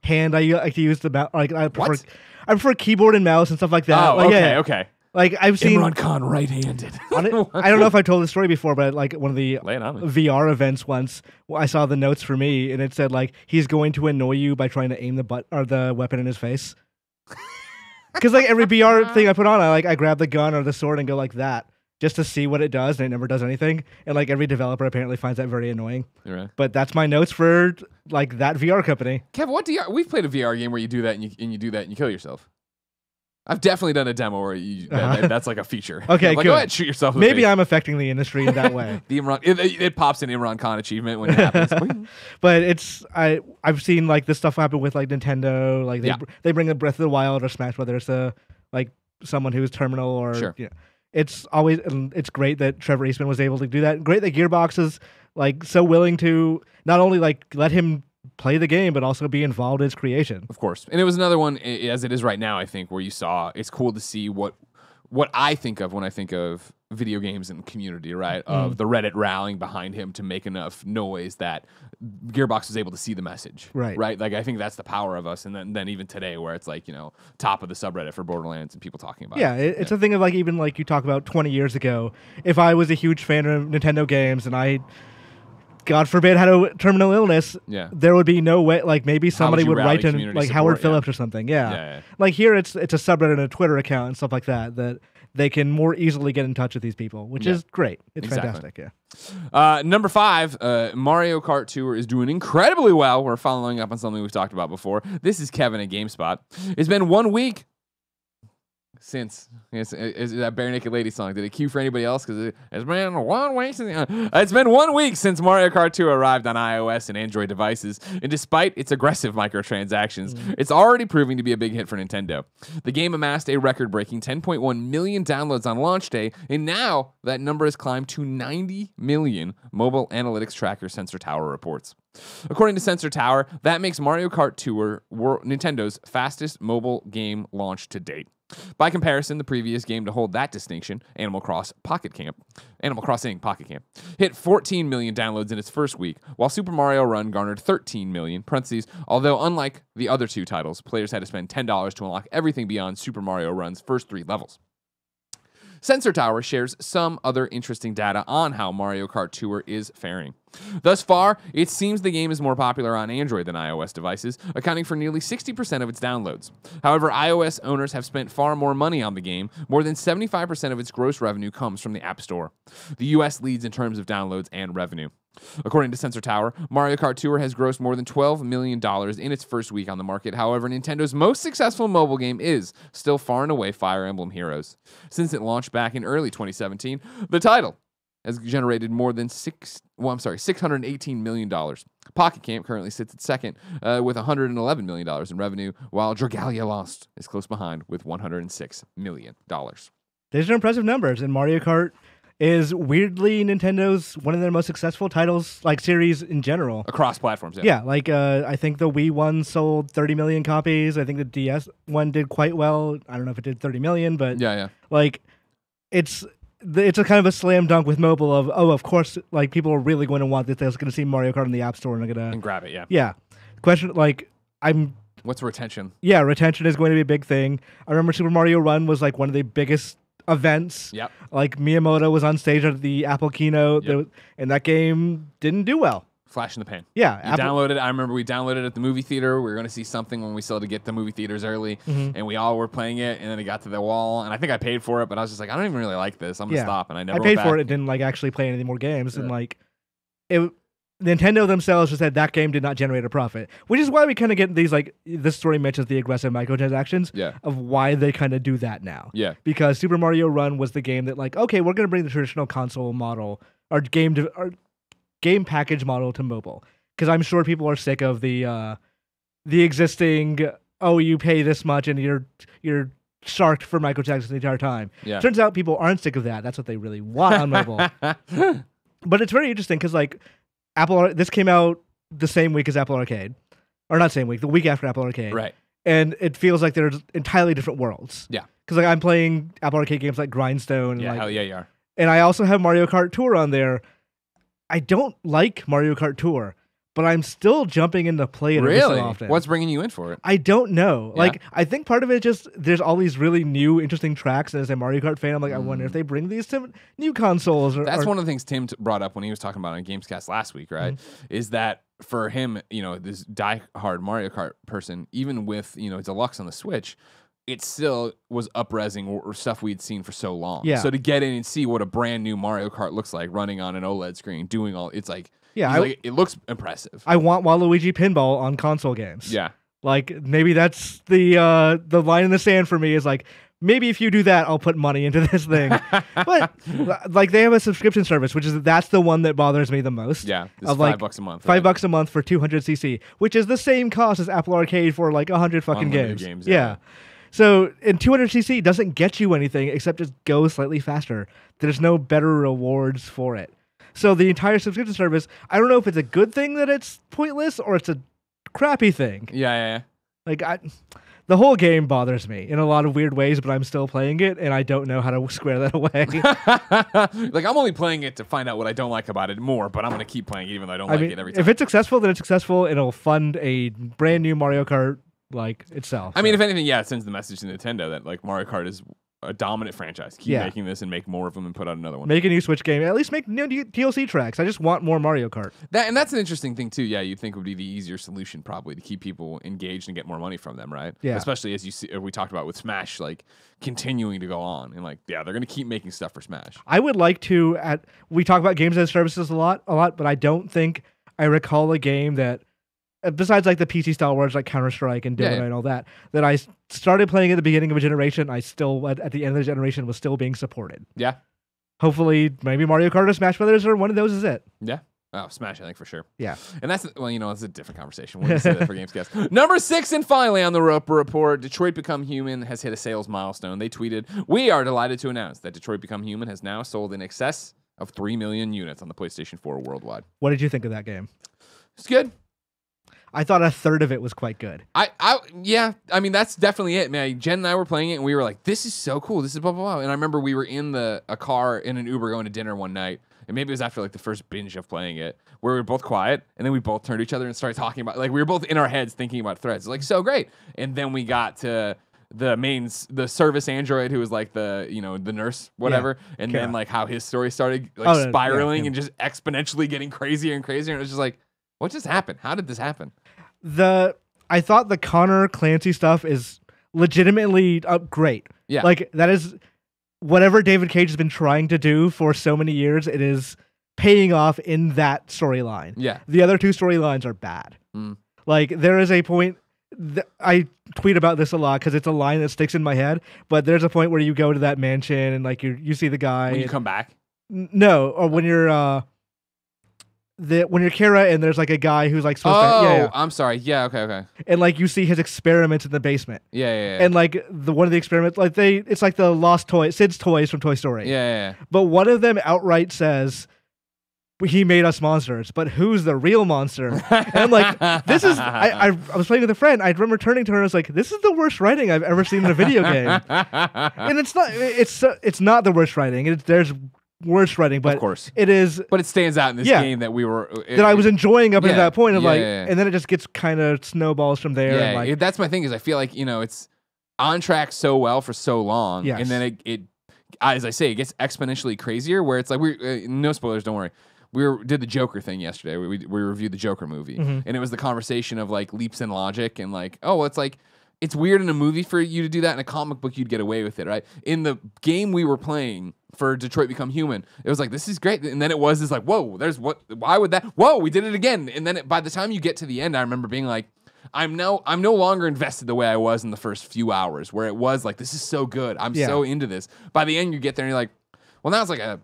hand I like to use the mouse. Like I prefer keyboard and mouse and stuff like that. Oh, like, okay. Like I've seen Imran Khan right-handed. I don't know if I told this story before, but like one of the VR events once, I saw the notes for me, and it said like he's going to annoy you by trying to aim the weapon in his face. Because like every VR thing I put on, I grab the gun or the sword and go like that just to see what it does, and it never does anything. And like every developer apparently finds that very annoying. Right. But that's my notes for like that VR company. Kev, we've played a VR game where you do that and you do that and you kill yourself. I've definitely done a demo where that's like a feature. Okay, like, good. Go ahead, shoot yourself. In Maybe the face. I'm affecting the industry in that way. It pops an Imran Khan achievement when it happens. But I've seen like this stuff happen with like Nintendo. Like they bring a Breath of the Wild or Smash, whether it's like someone who's terminal or it's great that Trevor Eastman was able to do that. Great that Gearbox is like so willing to not only like let him play the game, but also be involved in its creation. Of course. And it was another one, as it is right now, I think, where you saw, it's cool to see what I think of when I think of video games and community, right? Of the Reddit rallying behind him to make enough noise that Gearbox was able to see the message. Right? Like, I think that's the power of us. And then even today, where it's like, top of the subreddit for Borderlands and people talking about it. It's a thing of like, even like you talk about 20 years ago, if I was a huge fan of Nintendo games and I, God forbid, had a terminal illness, there would be no way, like maybe somebody would write to like Howard Phillips or something. Yeah. Like here it's a subreddit and a Twitter account and stuff like that they can more easily get in touch with these people, which is great. It's fantastic. Yeah. Number 5, Mario Kart Tour is doing incredibly well. We're following up on something we've talked about before. This is Kevin at GameSpot. It's been 1 week since is that Bare Naked Lady song. Did it cue for anybody else? Because it's been 1 week since it's been 1 week since Mario Kart 2 arrived on iOS and Android devices, and despite its aggressive microtransactions, it's already proving to be a big hit for Nintendo. The game amassed a record-breaking 10.1 million downloads on launch day, and now that number has climbed to 90 million, mobile analytics tracker Sensor Tower reports. According to Sensor Tower, that makes Mario Kart Tour Nintendo's fastest mobile game launch to date. By comparison, the previous game to hold that distinction, Animal Crossing Pocket Camp, hit 14 million downloads in its first week, while Super Mario Run garnered 13 million, although unlike the other two titles, players had to spend $10 to unlock everything beyond Super Mario Run's first 3 levels. Sensor Tower shares some other interesting data on how Mario Kart Tour is faring. Thus far, it seems the game is more popular on Android than iOS devices, accounting for nearly 60% of its downloads. However, iOS owners have spent far more money on the game. More than 75% of its gross revenue comes from the App Store. The US leads in terms of downloads and revenue. According to Sensor Tower, Mario Kart Tour has grossed more than $12 million in its first week on the market. However, Nintendo's most successful mobile game is still far and away Fire Emblem Heroes. Since it launched back in early 2017, the title has generated more than $618 million. Pocket Camp currently sits at second with $111 million in revenue, while Dragalia Lost is close behind with $106 million. These are impressive numbers, and Mario Kart is weirdly Nintendo's one of their most successful titles, like series in general. Across platforms, yeah. Like I think the Wii one sold 30 million copies. I think the DS one did quite well. I don't know if it did 30 million, but like it's a kind of a slam dunk with mobile of course, like people are really going to want this. They're going to see Mario Kart in the App Store and they're going to grab it, Yeah. Question, like, What's retention? Yeah, retention is going to be a big thing. I remember Super Mario Run was like one of the biggest events. Yep. Like Miyamoto was on stage at the Apple keynote, Yep. And that game didn't do well. Flash in the pan. Yeah. Downloaded. I remember we downloaded it at the movie theater. We were going to see something when we still had to get the movie theaters early, and we all were playing it. And then it got to the wall, and I think I paid for it, but I was just like, I don't even really like this. I'm gonna stop. And I never. I paid for it. Didn't like actually play any more games, and like it. Nintendo themselves just said that game did not generate a profit, which is why we kind of get these like this story mentions the aggressive microtransactions of why they kind of do that now. Yeah, because Super Mario Run was the game that like okay, we're gonna bring the traditional console model, our game package model to mobile. Because I'm sure people are sick of the existing, you pay this much and you're sharked for microtransactions the entire time. Yeah. Turns out people aren't sick of that. That's what they really want on mobile. But it's very interesting because like this came out the same week as Apple Arcade, or not same week, the week after Apple Arcade. Right. And it feels like they're entirely different worlds. Yeah. Because like I'm playing Apple Arcade games like Grindstone. Yeah, and, like, hell yeah, you are. And I also have Mario Kart Tour on there. I don't like Mario Kart Tour, but I'm still jumping in to play it every so often. What's bringing you in for it? I don't know. Yeah. Like, I think part of it just, there's all these really new, interesting tracks. And as a Mario Kart fan, I'm like, I wonder if they bring these to new consoles. That's one of the things Tim brought up when he was talking about it on Gamescast last week, right? Is that for him, this die-hard Mario Kart person, even with, Deluxe on the Switch, it still was up-resing or stuff we'd seen for so long. Yeah. So to get in and see what a brand new Mario Kart looks like running on an OLED screen, doing all, it's like, it looks impressive. I want Waluigi pinball on console games. Yeah. Like, maybe that's the line in the sand for me is like, maybe if you do that, I'll put money into this thing. But like they have a subscription service, that's the one that bothers me the most. Yeah, it's $5 a month. $5 a month for 200cc, which is the same cost as Apple Arcade for like 100 fucking games. Yeah. So, and 200cc doesn't get you anything except just go slightly faster. There's no better rewards for it. So the entire subscription service, I don't know if it's a good thing that it's pointless or it's a crappy thing. Yeah. Like, the whole game bothers me in a lot of weird ways, but I'm still playing it, and I don't know how to square that away. Like, I'm only playing it to find out what I don't like about it more, but I'm going to keep playing it even though I don't like it every time. If it's successful, then it's successful, and it'll fund a brand new Mario Kart like itself. I mean, if anything, it sends the message to Nintendo that like Mario Kart is a dominant franchise. Keep making this and make more of them and put out another one. Make a new Switch game. At least make new DLC tracks. I just want more Mario Kart. That's an interesting thing too. Yeah, you'd think would be the easier solution probably to keep people engaged and get more money from them, right? Yeah. Especially as you see, we talked about with Smash, like continuing to go on and like they're going to keep making stuff for Smash. I would like to. We talk about games as services a lot, but I don't think I recall a game that. Besides like the PC style words like Counter-Strike and Dota and all that I started playing at the beginning of a generation, I still at the end of the generation was still being supported. Yeah. Hopefully maybe Mario Kart or Smash Brothers or one of those is it. Yeah. Oh, Smash, I think for sure. Yeah. And that's, it's a different conversation. We're going to say that for Gamescast. Number 6, and finally on the Roper Report, Detroit Become Human has hit a sales milestone. They tweeted, "We are delighted to announce that Detroit Become Human has now sold in excess of 3 million units on the PlayStation 4 worldwide." What did you think of that game? It's good. I thought a third of it was quite good. Yeah. I mean, that's definitely it, man. Jen and I were playing it, and we were like, "This is so cool. This is blah blah blah." And I remember we were in a car in an Uber going to dinner one night, and maybe it was after like the first binge of playing it, where we were both quiet, and then we both turned to each other and started talking about, like, we were both in our heads thinking about threads, like, so great. And then we got to the service android who was like the nurse, whatever, and then like how his story started like spiraling and just exponentially getting crazier and crazier, and it was just like, what just happened? How did this happen? I thought the Connor Clancy stuff is legitimately great. Yeah. Like, that is whatever David Cage has been trying to do for so many years, it is paying off in that storyline. Yeah. The other two storylines are bad. Like, there is a point, I tweet about this a lot because it's a line that sticks in my head, but there's a point where you go to that mansion and like you see the guy. When you come back? No, or when you're... when you're Kara and there's like a guy who's like supposed to... Yeah. I'm sorry. Yeah, okay. And like you see his experiments in the basement. Yeah. And like one of the experiments, like it's like the lost toy, Sid's toys from Toy Story. Yeah. But one of them outright says, "He made us monsters, but who's the real monster?" And I'm like, this is... I was playing with a friend. I remember turning to her and I was like, this is the worst writing I've ever seen in a video game. And it's not the worst writing. There's worst writing, but of course. it is. But it stands out in this game that we were that I was enjoying up until that point of and then it just gets kind of snowballs from there. Yeah, and that's my thing is I feel like it's on track so well for so long, and then it as I say, it gets exponentially crazier. Where it's like no spoilers, don't worry. We did the Joker thing yesterday. We reviewed the Joker movie, and it was the conversation of like leaps in logic and like, oh, it's like it's weird in a movie for you to do that. In a comic book, you'd get away with it, right? In the game we were playing for Detroit Become Human, it was like, this is great, and then it was like, whoa, why would that? Whoa, we did it again, and then by the time you get to the end, I remember being like, I'm no longer invested the way I was in the first few hours, where it was like, this is so good, I'm so into this. By the end, you get there and you're like, well, now it's like a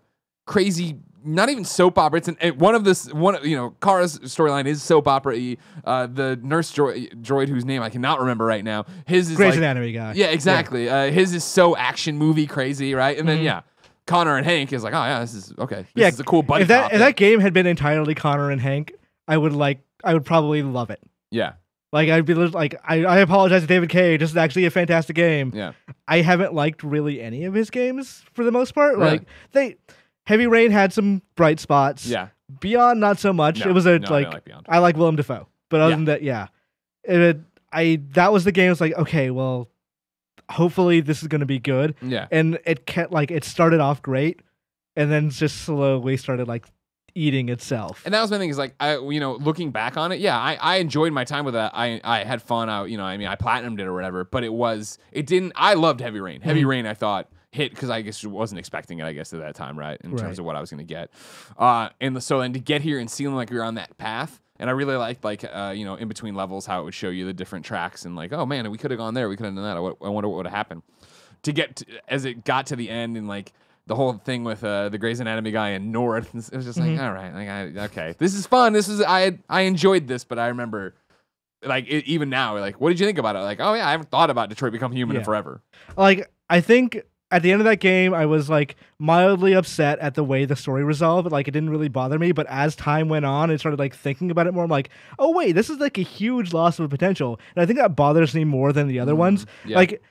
crazy, not even soap opera. It's Kara's storyline is soap opera. The nurse droid whose name I cannot remember right now. His is Grey's Anatomy guy. Yeah, exactly. His is so action movie crazy, right? And then Connor and Hank is like, oh yeah, this is okay. This is a cool buddy. If that game had been entirely Connor and Hank, I would probably love it. Yeah. Like, I'd be like, I apologize to David Cage. This is actually a fantastic game. Yeah. I haven't liked really any of his games for the most part. Right. Like, Heavy Rain had some bright spots. Yeah. Beyond, not so much. No, it was I like Beyond. I like Willem Dafoe. But other than that, that was the game. It's like, okay, well, hopefully this is going to be good. Yeah. And it started off great and then just slowly started like eating itself. And that was my thing is like, looking back on it, I enjoyed my time with that. I had fun. I platinumed it or whatever, but I loved Heavy Rain. Heavy Rain, I thought hit because I guess wasn't expecting it, at that time, right? In terms of what I was going to get. And to get here and feeling like we were on that path. And I really liked in between levels, how it would show you the different tracks and like, oh man, we could have gone there. We could have done that. I wonder what would have happened as it got to the end and like, the whole thing with the Grey's Anatomy guy in North, it was just like, all right, okay, this is fun. I enjoyed this, but I remember, even now, like, what did you think about it? Like, oh yeah, I haven't thought about Detroit Become Human in forever. Like, I think at the end of that game, I was like mildly upset at the way the story resolved. Like, it didn't really bother me, but as time went on, and started like thinking about it more. I'm like, oh wait, this is like a huge loss of potential, and I think that bothers me more than the other ones. Yeah. Like,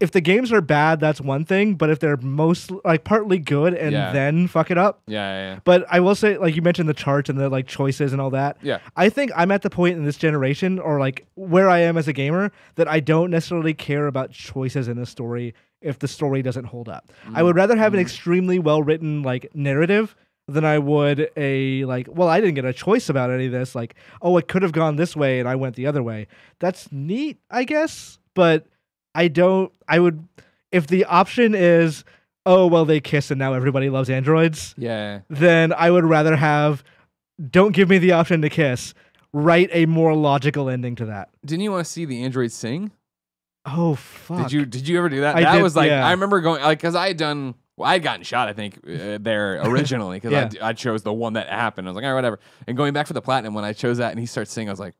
if the games are bad, that's one thing, but if they're partly good and then fuck it up. Yeah. But I will say, like you mentioned the charts and the like choices and all that. Yeah. I think I'm at the point in this generation, or like where I am as a gamer, that I don't necessarily care about choices in a story if the story doesn't hold up. I would rather have an extremely well written like narrative than I would I didn't get a choice about any of this. Like, oh, it could have gone this way and I went the other way. That's neat, I guess, but if the option is, oh, well, they kiss and now everybody loves androids, then I would rather don't give me the option to kiss, write a more logical ending to that. Didn't you want to see the androids sing? Oh, fuck. Did you ever do that? I remember going, because I had gotten shot, I think, there originally, because I chose the one that happened. I was like, all right, whatever. And going back for the platinum, when I chose that and he starts singing, I was like,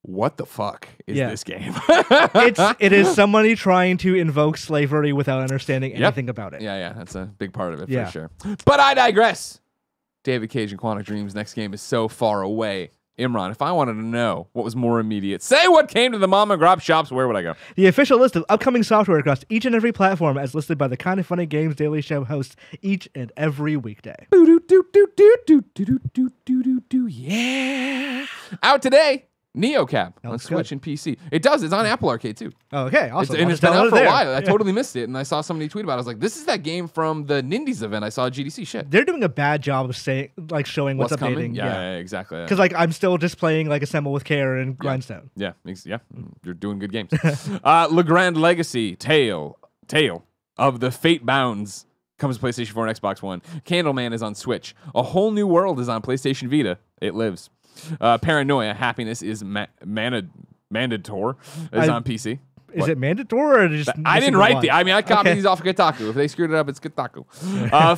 what the fuck is this game? It is somebody trying to invoke slavery without understanding anything about it. Yeah, that's a big part of it for sure. But I digress. David Cage and Quantic Dream's next game is so far away. Imran, if I wanted to know what was more immediate, say what came to the mom and grop shops, where would I go? The official list of upcoming software across each and every platform as listed by the Kinda Funny Games Daily Show hosts each and every weekday. Yeah. Out today. NeoCab on Switch and PC. It's on Apple Arcade too. Oh, okay, awesome. It's been out for a while. I totally missed it, and I saw somebody tweet about it. I was like, this is that game from the Nindies event I saw at GDC. Shit. They're doing a bad job of showing what's updating. Coming? Yeah, exactly. Because I'm still just playing Assemble with Care and Grindstone. Yeah, you're doing good games. Le Grand Legacy, Tale of the Fate Bounds comes to PlayStation 4 and Xbox One. Candleman is on Switch. A Whole New World is on PlayStation Vita. It lives. Paranoia, Happiness is Mandator is on PC. Is it Mandator or just? I didn't write I copied these off of Kotaku. If they screwed it up, it's Kotaku.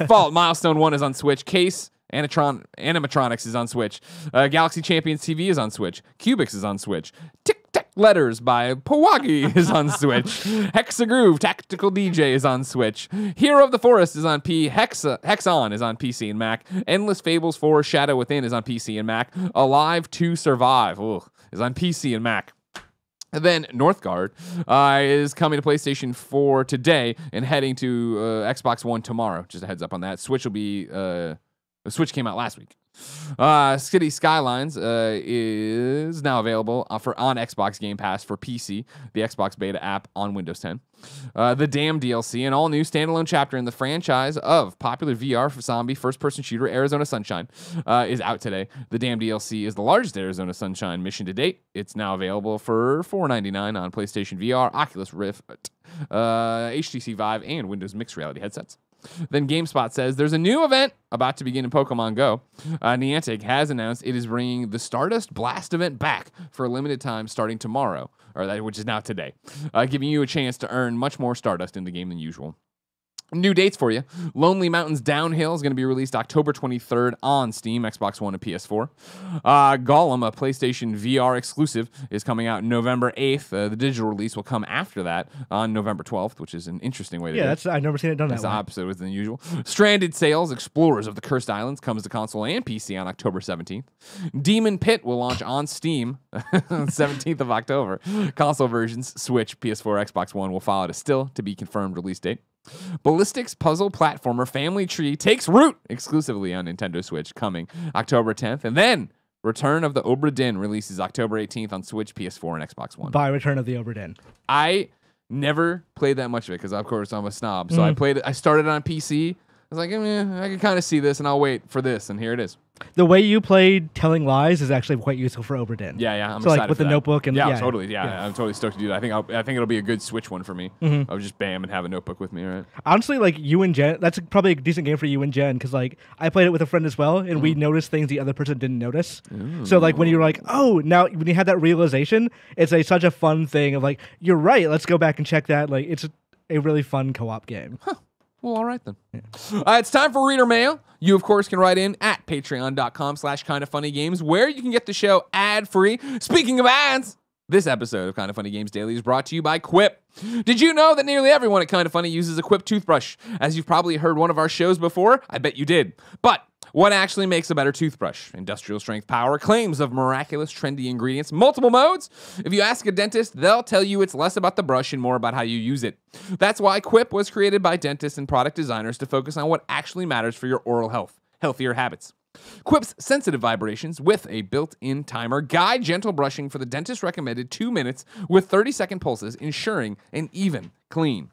Fault, Milestone 1 is on Switch. Case, Animatronics is on Switch. Galaxy Champions TV is on Switch. Cubix is on Switch. Tic Tac Letters by Powagi is on Switch. Hexagroove Tactical DJ is on Switch. Hero of the Forest is on Hexon is on PC and Mac. Endless Fables 4 Shadow Within is on PC and Mac. Alive to Survive is on PC and Mac. And then Northgard is coming to PlayStation 4 today and heading to Xbox One tomorrow. Just a heads up on that. Switch will be... the Switch came out last week. City Skylines is now available on Xbox Game Pass for PC, the Xbox Beta app on Windows 10. The Damn DLC, an all-new standalone chapter in the franchise of popular VR for zombie first-person shooter Arizona Sunshine, is out today. The Damn DLC is the largest Arizona Sunshine mission to date. It's now available for $4.99 on PlayStation VR, Oculus Rift, HTC Vive, and Windows Mixed Reality headsets. Then GameSpot says there's a new event about to begin in Pokemon Go. Niantic has announced it is bringing the Stardust Blast event back for a limited time starting tomorrow, which is now today, giving you a chance to earn much more Stardust in the game than usual. New dates for you. Lonely Mountains Downhill is going to be released October 23rd on Steam, Xbox One, and PS4. Gollum, a PlayStation VR exclusive, is coming out November 8th. The digital release will come after that on November 12th, which is an interesting way to do it. I've never seen it done that way. It's the opposite than usual. Stranded Sails, Explorers of the Cursed Islands, comes to console and PC on October 17th. Demon Pit will launch on Steam 17th of October. Console versions, Switch, PS4, Xbox One, will follow a still to be confirmed release date. Ballistics puzzle platformer Family Tree takes root exclusively on Nintendo Switch, coming October 10th. And then Return of the Obra Dinn releases October 18th on Switch, PS4, and Xbox One. By Return of the Obra Dinn. I never played that much of it because, of course, I'm a snob. So I started on PC. I was like, I can kind of see this, and I'll wait for this, and here it is. The way you played Telling Lies is actually quite useful for Obra Dinn. Yeah, I'm so excited like with for the that. notebook and Totally. I'm totally stoked to do that. I think it'll be a good Switch one for me. I'll just bam and have a notebook with me, right? Honestly, like you and Jen, that's probably a decent game for you and Jen because like I played it with a friend as well, and we noticed things the other person didn't notice. So like when you're like, oh, now when you had that realization, it's such a fun thing of like, you're right. Let's go back and check that. Like it's a really fun co-op game. Huh. Well, all right then. It's time for Reader Mail. You, of course, can write in at patreon.com/kindoffunnygames, where you can get the show ad-free. Speaking of ads, this episode of Kind of Funny Games Daily is brought to you by QUIP. Did you know that nearly everyone at Kind of Funny uses a QUIP toothbrush? As you've probably heard one of our shows before, I bet you did. But what actually makes a better toothbrush? Industrial strength power, claims of miraculous trendy ingredients, multiple modes? If you ask a dentist, they'll tell you it's less about the brush and more about how you use it. That's why QUIP was created by dentists and product designers to focus on what actually matters for your oral health, healthier habits. QUIP's sensitive vibrations with a built-in timer guide gentle brushing for the dentist recommended 2 minutes with 30-second pulses, ensuring an even clean.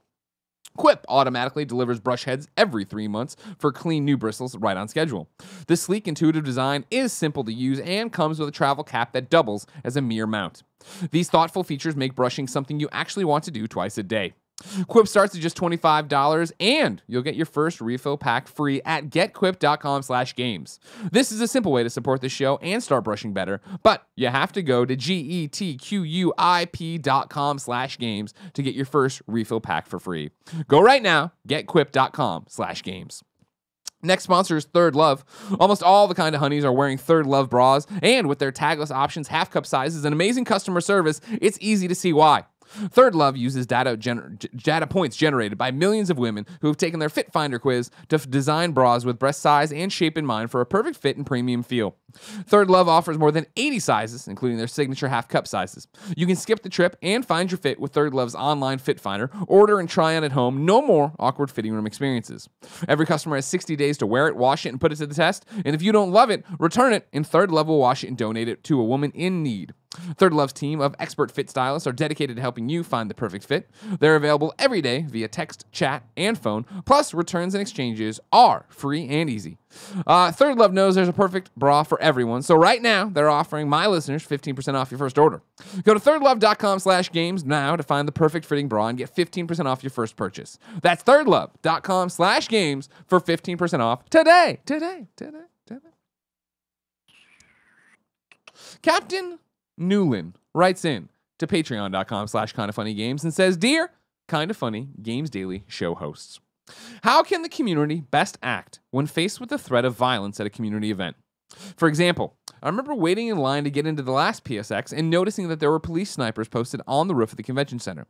QUIP automatically delivers brush heads every 3 months for clean new bristles right on schedule. The sleek, intuitive design is simple to use and comes with a travel cap that doubles as a mirror mount. These thoughtful features make brushing something you actually want to do twice a day. QUIP starts at just $25, and you'll get your first refill pack free at getquip.com/games. This is a simple way to support the show and start brushing better, but you have to go to getquip.com/games to get your first refill pack for free. Go right now, getquip.com/games. Next sponsor is Third Love. Almost all the kind of honeys are wearing Third Love bras, and with their tagless options, half cup sizes, and amazing customer service, it's easy to see why. Third Love uses data points generated by millions of women who have taken their Fit Finder quiz to design bras with breast size and shape in mind for a perfect fit and premium feel. Third Love offers more than 80 sizes, including their signature half cup sizes. You can skip the trip and find your fit with Third Love's online Fit Finder. Order and try on at home. No more awkward fitting room experiences. Every customer has 60 days to wear it, wash it, and put it to the test. And if you don't love it, return it, and Third Love will wash it and donate it to a woman in need. Third Love's team of expert fit stylists are dedicated to helping you find the perfect fit. They're available every day via text, chat, and phone. Plus, returns and exchanges are free and easy. Third Love knows there's a perfect bra for everyone. So right now, they're offering my listeners 15% off your first order. Go to thirdlove.com/games now to find the perfect fitting bra and get 15% off your first purchase. That's thirdlove.com/games for 15% off today. Captain Newlin writes in to patreon.com/kindoffunnygames and says, Dear Kinda Funny Games Daily show hosts, how can the community best act when faced with the threat of violence at a community event? For example, I remember waiting in line to get into the last PSX and noticing that there were police snipers posted on the roof of the convention center.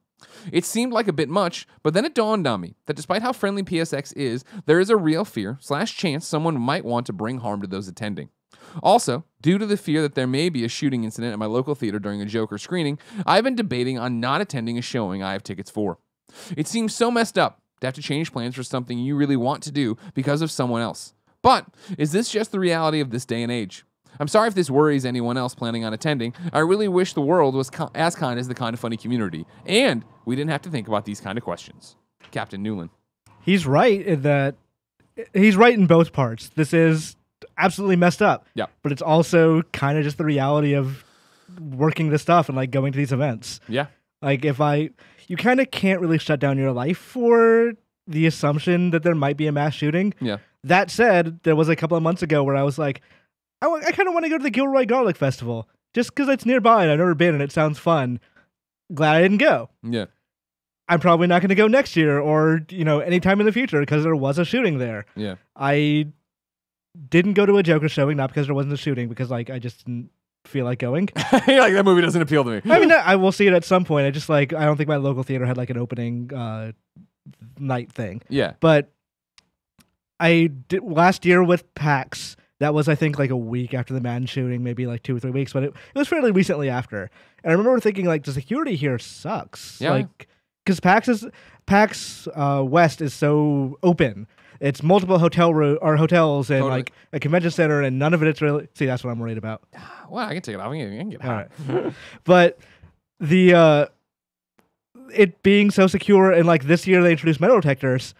It seemed like a bit much, but then it dawned on me that despite how friendly PSX is, there is a real fear/chance someone might want to bring harm to those attending. Also, due to the fear that there may be a shooting incident at my local theater during a Joker screening, I've been debating on not attending a showing I have tickets for. It seems so messed up to have to change plans for something you really want to do because of someone else. But is this just the reality of this day and age? I'm sorry if this worries anyone else planning on attending. I really wish the world was as kind as the Kind of Funny community, and we didn't have to think about these kind of questions. Captain Newlin. He's right in that. He's right in both parts. This is absolutely messed up. Yeah. But it's also kind of just the reality of working this stuff and like going to these events. Yeah. Like you kind of can't really shut down your life for the assumption that there might be a mass shooting. Yeah. That said, there was a couple of months ago where I was like, I kind of want to go to the Gilroy Garlic Festival just because it's nearby and I've never been and it sounds fun. Glad I didn't go. Yeah. I'm probably not going to go next year or, anytime in the future because there was a shooting there. Yeah. I didn't go to a Joker showing, not because there wasn't a shooting, because I just didn't feel like going. You're like, that movie doesn't appeal to me. I mean, I will see it at some point. I don't think my local theater had like an opening night thing. Yeah. But I did last year with PAX. That was, I think, like a week after the Madden shooting, maybe like 2 or 3 weeks, but it was fairly recently after. And I remember thinking, like, the security here sucks. Yeah. Like, because PAX West is so open. It's multiple hotels and like a convention center, and none of it's really. See, that's what I'm worried about. Well, I can take it off. I can get All hot. right. But the it being so secure, and like this year they introduced metal detectors.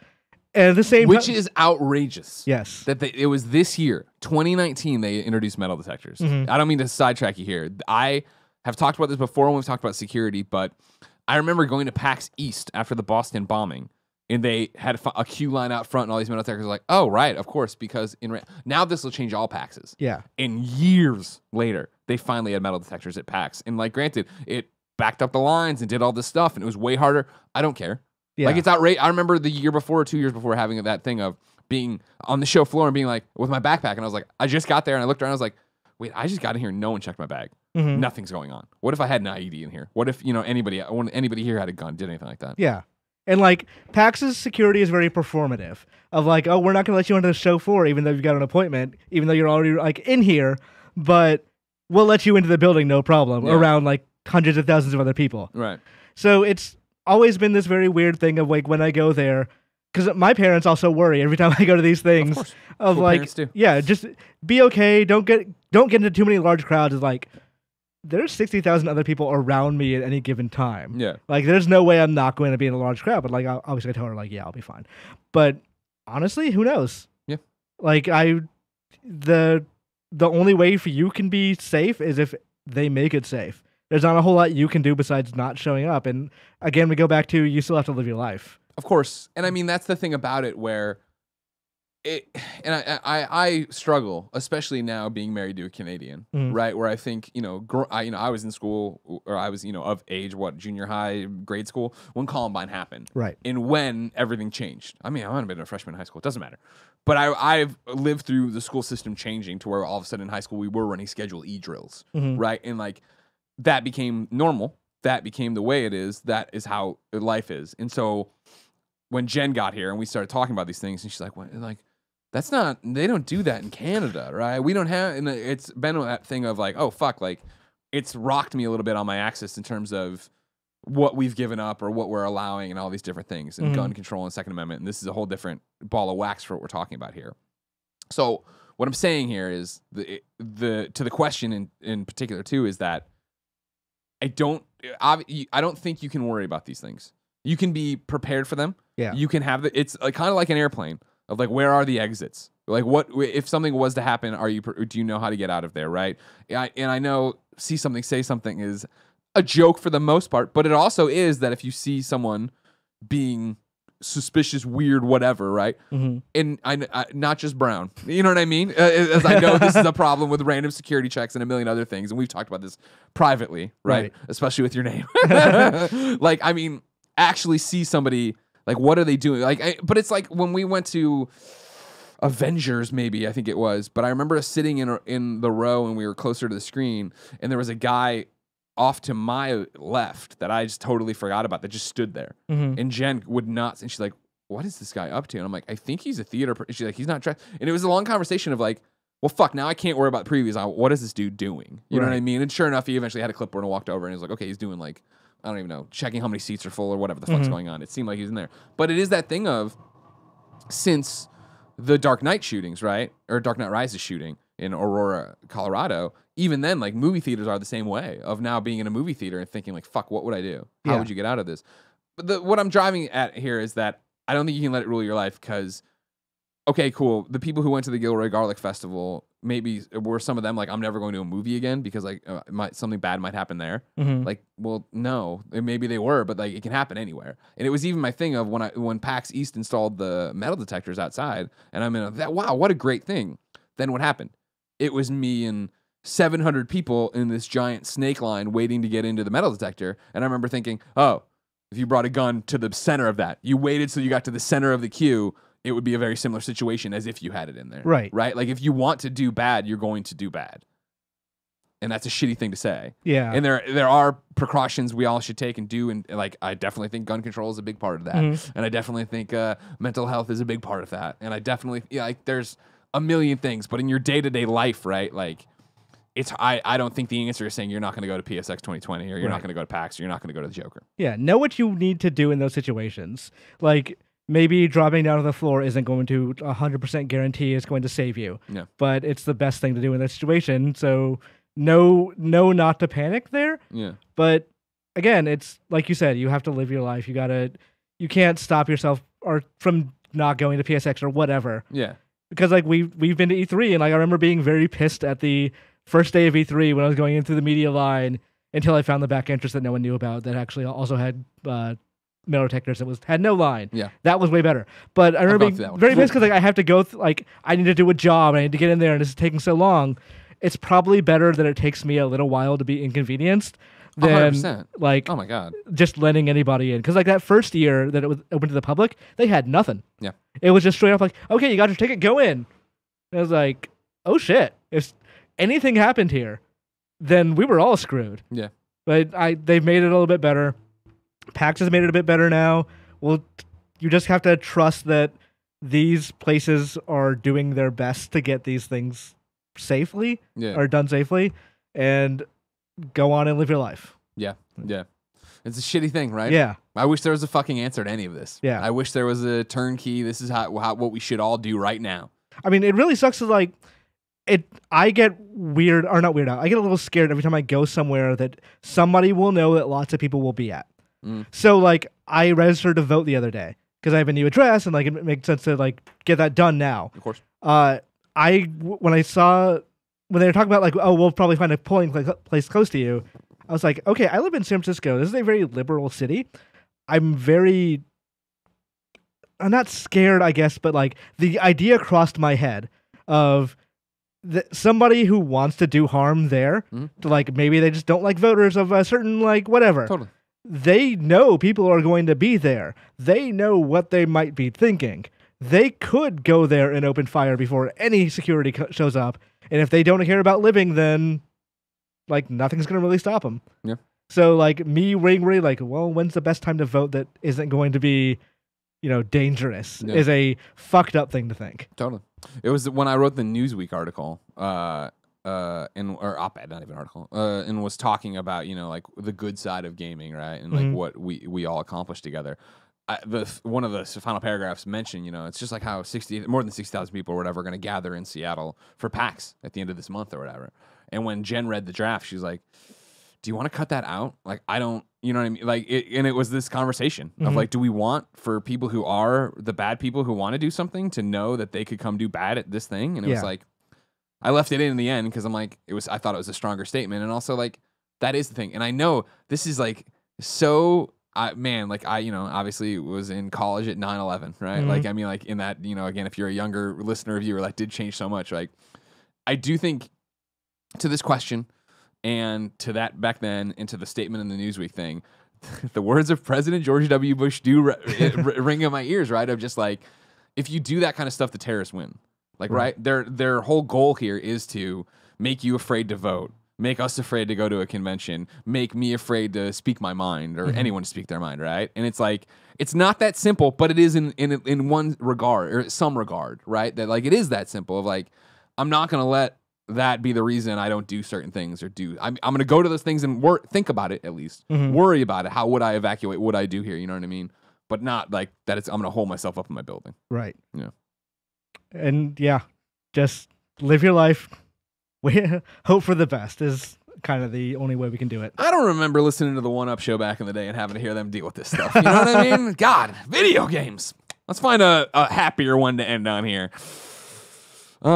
And the same, which is outrageous. Yes, that it was this year, 2019, they introduced metal detectors. Mm-hmm. I don't mean to sidetrack you here. I have talked about this before when we've talked about security, but I remember going to PAX East after the Boston bombing, and they had a queue line out front, and all these metal detectors were like, "Oh, right, of course," because now this will change all PAXs. Yeah, and years later, they finally had metal detectors at PAX, and like, granted, it backed up the lines and did all this stuff, and it was way harder. I don't care. Yeah. Like, it's outrageous. I remember the year before or 2 years before having that thing of being on the show floor and being like, with my backpack, and I was like, I just got there, and I looked around, I was like, wait, I just got in here and no one checked my bag. Mm-hmm. Nothing's going on. What if I had an IED in here? What if, anybody here had a gun, did anything like that? Yeah. And like, PAX's security is very performative. Of like, oh, we're not going to let you into the show floor even though you've got an appointment, even though you're already like in here, but we'll let you into the building, no problem, around like hundreds of thousands of other people. Right. So it's always been this very weird thing of like when I go there, because my parents also worry every time I go to these things of like, yeah, just be okay. Don't get into too many large crowds. It's like there's 60,000 other people around me at any given time. Yeah, like there's no way I'm not going to be in a large crowd. But like obviously I told her like, yeah, I'll be fine. But honestly, who knows? Yeah, like the only way for you can be safe is if they make it safe. There's not a whole lot you can do besides not showing up. And again, we go back to you still have to live your life. Of course. And I mean, that's the thing about it where I struggle, especially now being married to a Canadian, right? Where I think, I was in school, or I was, of age, junior high, grade school, when Columbine happened. Right. And when everything changed. I mean, I might have been a freshman in high school. It doesn't matter. But I've lived through the school system changing to where all of a sudden in high school we were running Schedule E drills, right? And like, that became normal. That became the way it is. That is how life is. And so when Jen got here and we started talking about these things, and she's like, "What? Like, that's not. They don't do that in Canada, right? We don't have." And it's been that thing of like, "Oh fuck!" Like, it's rocked me a little bit on my axis in terms of what we've given up or what we're allowing and all these different things and gun control and Second Amendment. And this is a whole different ball of wax for what we're talking about here. So what I'm saying here is to the question in particular too is that. I don't think you can worry about these things. You can be prepared for them. Yeah. You can have it's kind of like an airplane of like, where are the exits? Like, what if something was to happen? Do you know how to get out of there? Right. And I know see something, say something is a joke for the most part, but it also is that if you see someone being suspicious, weird, whatever, right? And I not just brown. You know what I mean? As I know, this is a problem with random security checks and a million other things, and we've talked about this privately, right? Especially with your name. Like, I mean, actually see somebody. Like, what are they doing? Like, but it's like when we went to Avengers, maybe I think it was. But I remember us sitting in the row, and we were closer to the screen, and there was a guy off to my left that I just totally forgot about that just stood there. And Jen would not, and she's like, what is this guy up to? And I'm like, I think he's a theater. She's like, he's not trying. And it was a long conversation of like, well, fuck, now I can't worry about the previews. What is this dude doing? You know what I mean? And sure enough, he eventually had a clipboard and walked over and he was like, okay, he's doing like, I don't even know, checking how many seats are full or whatever the fuck's going on. It seemed like he was in there. But it is that thing of, since the Dark Knight shootings, right? Or Dark Knight Rises shooting in Aurora, Colorado, even then, like, movie theaters are the same way of now being in a movie theater and thinking like, fuck, what would I do? How would you get out of this? But what I'm driving at here is that I don't think you can let it rule your life because, okay, cool. The people who went to the Gilroy Garlic Festival, maybe were some of them like, I'm never going to a movie again because like something bad might happen there. Like, well, no, maybe they were, but like it can happen anywhere. And it was even my thing of when PAX East installed the metal detectors outside, and I'm in that. Wow, what a great thing! Then what happened? It was me and 700 people in this giant snake line waiting to get into the metal detector, and I remember thinking, oh, if you brought a gun to the center of that, you waited till you got to the center of the queue, it would be a very similar situation as if you had it in there. Right. Right? Like, if you want to do bad, you're going to do bad. And that's a shitty thing to say. Yeah. And there are precautions we all should take and do. And, like, I definitely think gun control is a big part of that. And I definitely think mental health is a big part of that. And I definitely, like, there's a million things. But in your day-to-day life, right, like, I don't think the answer is saying you're not going to go to PSX 2020 or you're not going to go to PAX or you're not going to go to the Joker. Yeah, know what you need to do in those situations. Like, maybe dropping down to the floor isn't going to 100% guarantee it's going to save you. Yeah. But it's the best thing to do in that situation. So know not to panic there. Yeah. But again, it's like you said, you have to live your life. You can't stop yourself or from not going to PSX or whatever. Yeah. Because like we've been to E3 and like I remember being very pissed at the first day of E3 when I was going in through the media line until I found the back entrance that no one knew about that actually also had metal detectors that had no line. Yeah. That was way better. But I remember being very pissed because like I have to go like I need to do a job and I need to get in there and it's taking so long. It's probably better that it takes me a little while to be inconvenienced than 100%. like, oh my God, just letting anybody in. Because like that first year that it was open to the public, they had nothing. Yeah. It was just straight up like, okay, you got your ticket, go in. And I was like, oh shit. If anything happened here, then we were all screwed. Yeah. But they've made it a little bit better. PAX has made it a bit better now. Well, you just have to trust that these places are doing their best to get these things safely or done safely and go on and live your life. Yeah. Yeah. It's a shitty thing, right? Yeah. I wish there was a fucking answer to any of this. Yeah. I wish there was a turnkey. This is what we should all do right now. I mean, it really sucks to like I get weird or not weird out. I get a little scared every time I go somewhere that somebody will know that lots of people will be at. So like I registered to vote the other day because I have a new address and like it makes sense to like get that done now. Of course. When they were talking about like, oh, we'll probably find a polling place close to you, I was like, okay, I live in San Francisco. This is a very liberal city. I'm not scared, I guess, but like the idea crossed my head of somebody who wants to do harm there to like maybe they just don't like voters of a certain like whatever. Totally. They know people are going to be there. They know what they might be thinking. They could go there and open fire before any security shows up. And if they don't care about living, then like nothing's going to really stop them. Yeah. So like me being really like, well, when's the best time to vote that isn't going to be, dangerous is a fucked up thing to think. Totally. It was when I wrote the Newsweek article, or op-ed, not even article, and was talking about, like the good side of gaming, right? And like what we all accomplished together. One of the final paragraphs mentioned, it's just like how more than 60,000 people or whatever are going to gather in Seattle for PAX at the end of this month or whatever. And when Jen read the draft, she was like, do you want to cut that out? Like, I don't, you know what I mean? Like, and it was this conversation of like, do we want for people who are the bad people who want to do something to know that they could come do bad at this thing? And it was like, I left it in the end because I'm like, I thought it was a stronger statement. And also like, that is the thing. And I know this is like, so obviously was in college at 9/11, right? Like, I mean, like in that, again, if you're a younger listener or viewer, that did change so much. Like, I do think to this question and to that back then and to the statement in the Newsweek thing, the words of President George W. Bush do ring in my ears, right? Of just like, if you do that kind of stuff, the terrorists win. Like, right? Their whole goal here is to make you afraid to vote, make us afraid to go to a convention, make me afraid to speak my mind or anyone to speak their mind, right? And it's like, it's not that simple, but it is in one regard or some regard, right? That like, it is that simple of like, I'm not going to let that be the reason I don't do certain things or do. I'm going to go to those things and think about it at least. Worry about it. How would I evacuate? What I do here? You know what I mean? But not like that. I'm going to hold myself up in my building. Right. Yeah. And yeah, just live your life. Hope for the best is kind of the only way we can do it. I don't remember listening to the 1UP show back in the day and having to hear them deal with this stuff. You know what I mean? God, video games. Let's find a happier one to end on here. Here,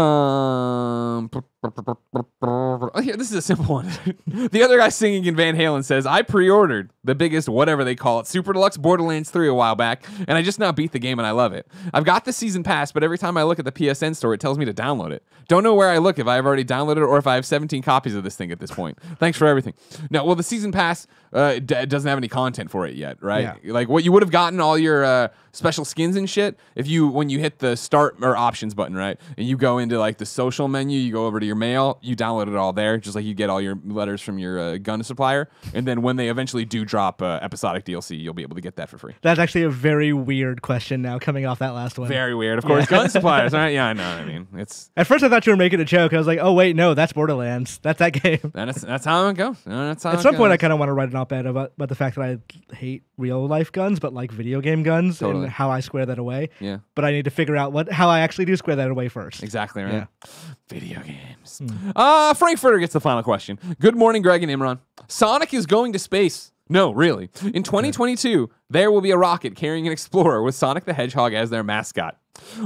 this is a simple one. The other guy singing in Van Halen says, I pre-ordered the biggest whatever they call it Super Deluxe Borderlands 3 a while back, and I just now beat the game and I love it. I've got the season pass, but every time I look at the PSN store, it tells me to download it. Don't know where I look if I've already downloaded it or if I have 17 copies of this thing at this point. Thanks for everything. No, well, the season pass doesn't have any content for it yet, right? Yeah. Like what you would have gotten all your special skins and shit when you hit the start or options button, right? And you go into like the social menu, you go over to your mail, you download it all there, just like you get all your letters from your gun supplier. And then when they eventually do drop episodic DLC, you'll be able to get that for free. That's actually a very weird question now coming off that last one. Very weird. Of course, gun suppliers, right? Yeah, I know. I mean, it's... At first I thought you were making a joke. I was like, oh, wait, no, that's Borderlands. That's that game. That's how it goes. That's how At some point, I kind of want to write an op-ed about the fact that I hate real-life guns, but like video game guns and how I square that away. Yeah. But I need to figure out how I actually do square that away first. Exactly, right? Yeah. Video games. Frankfurter gets the final question. Good morning, Greg and Imran. Sonic is going to space. No, really. In 2022, there will be a rocket carrying an explorer with Sonic the Hedgehog as their mascot.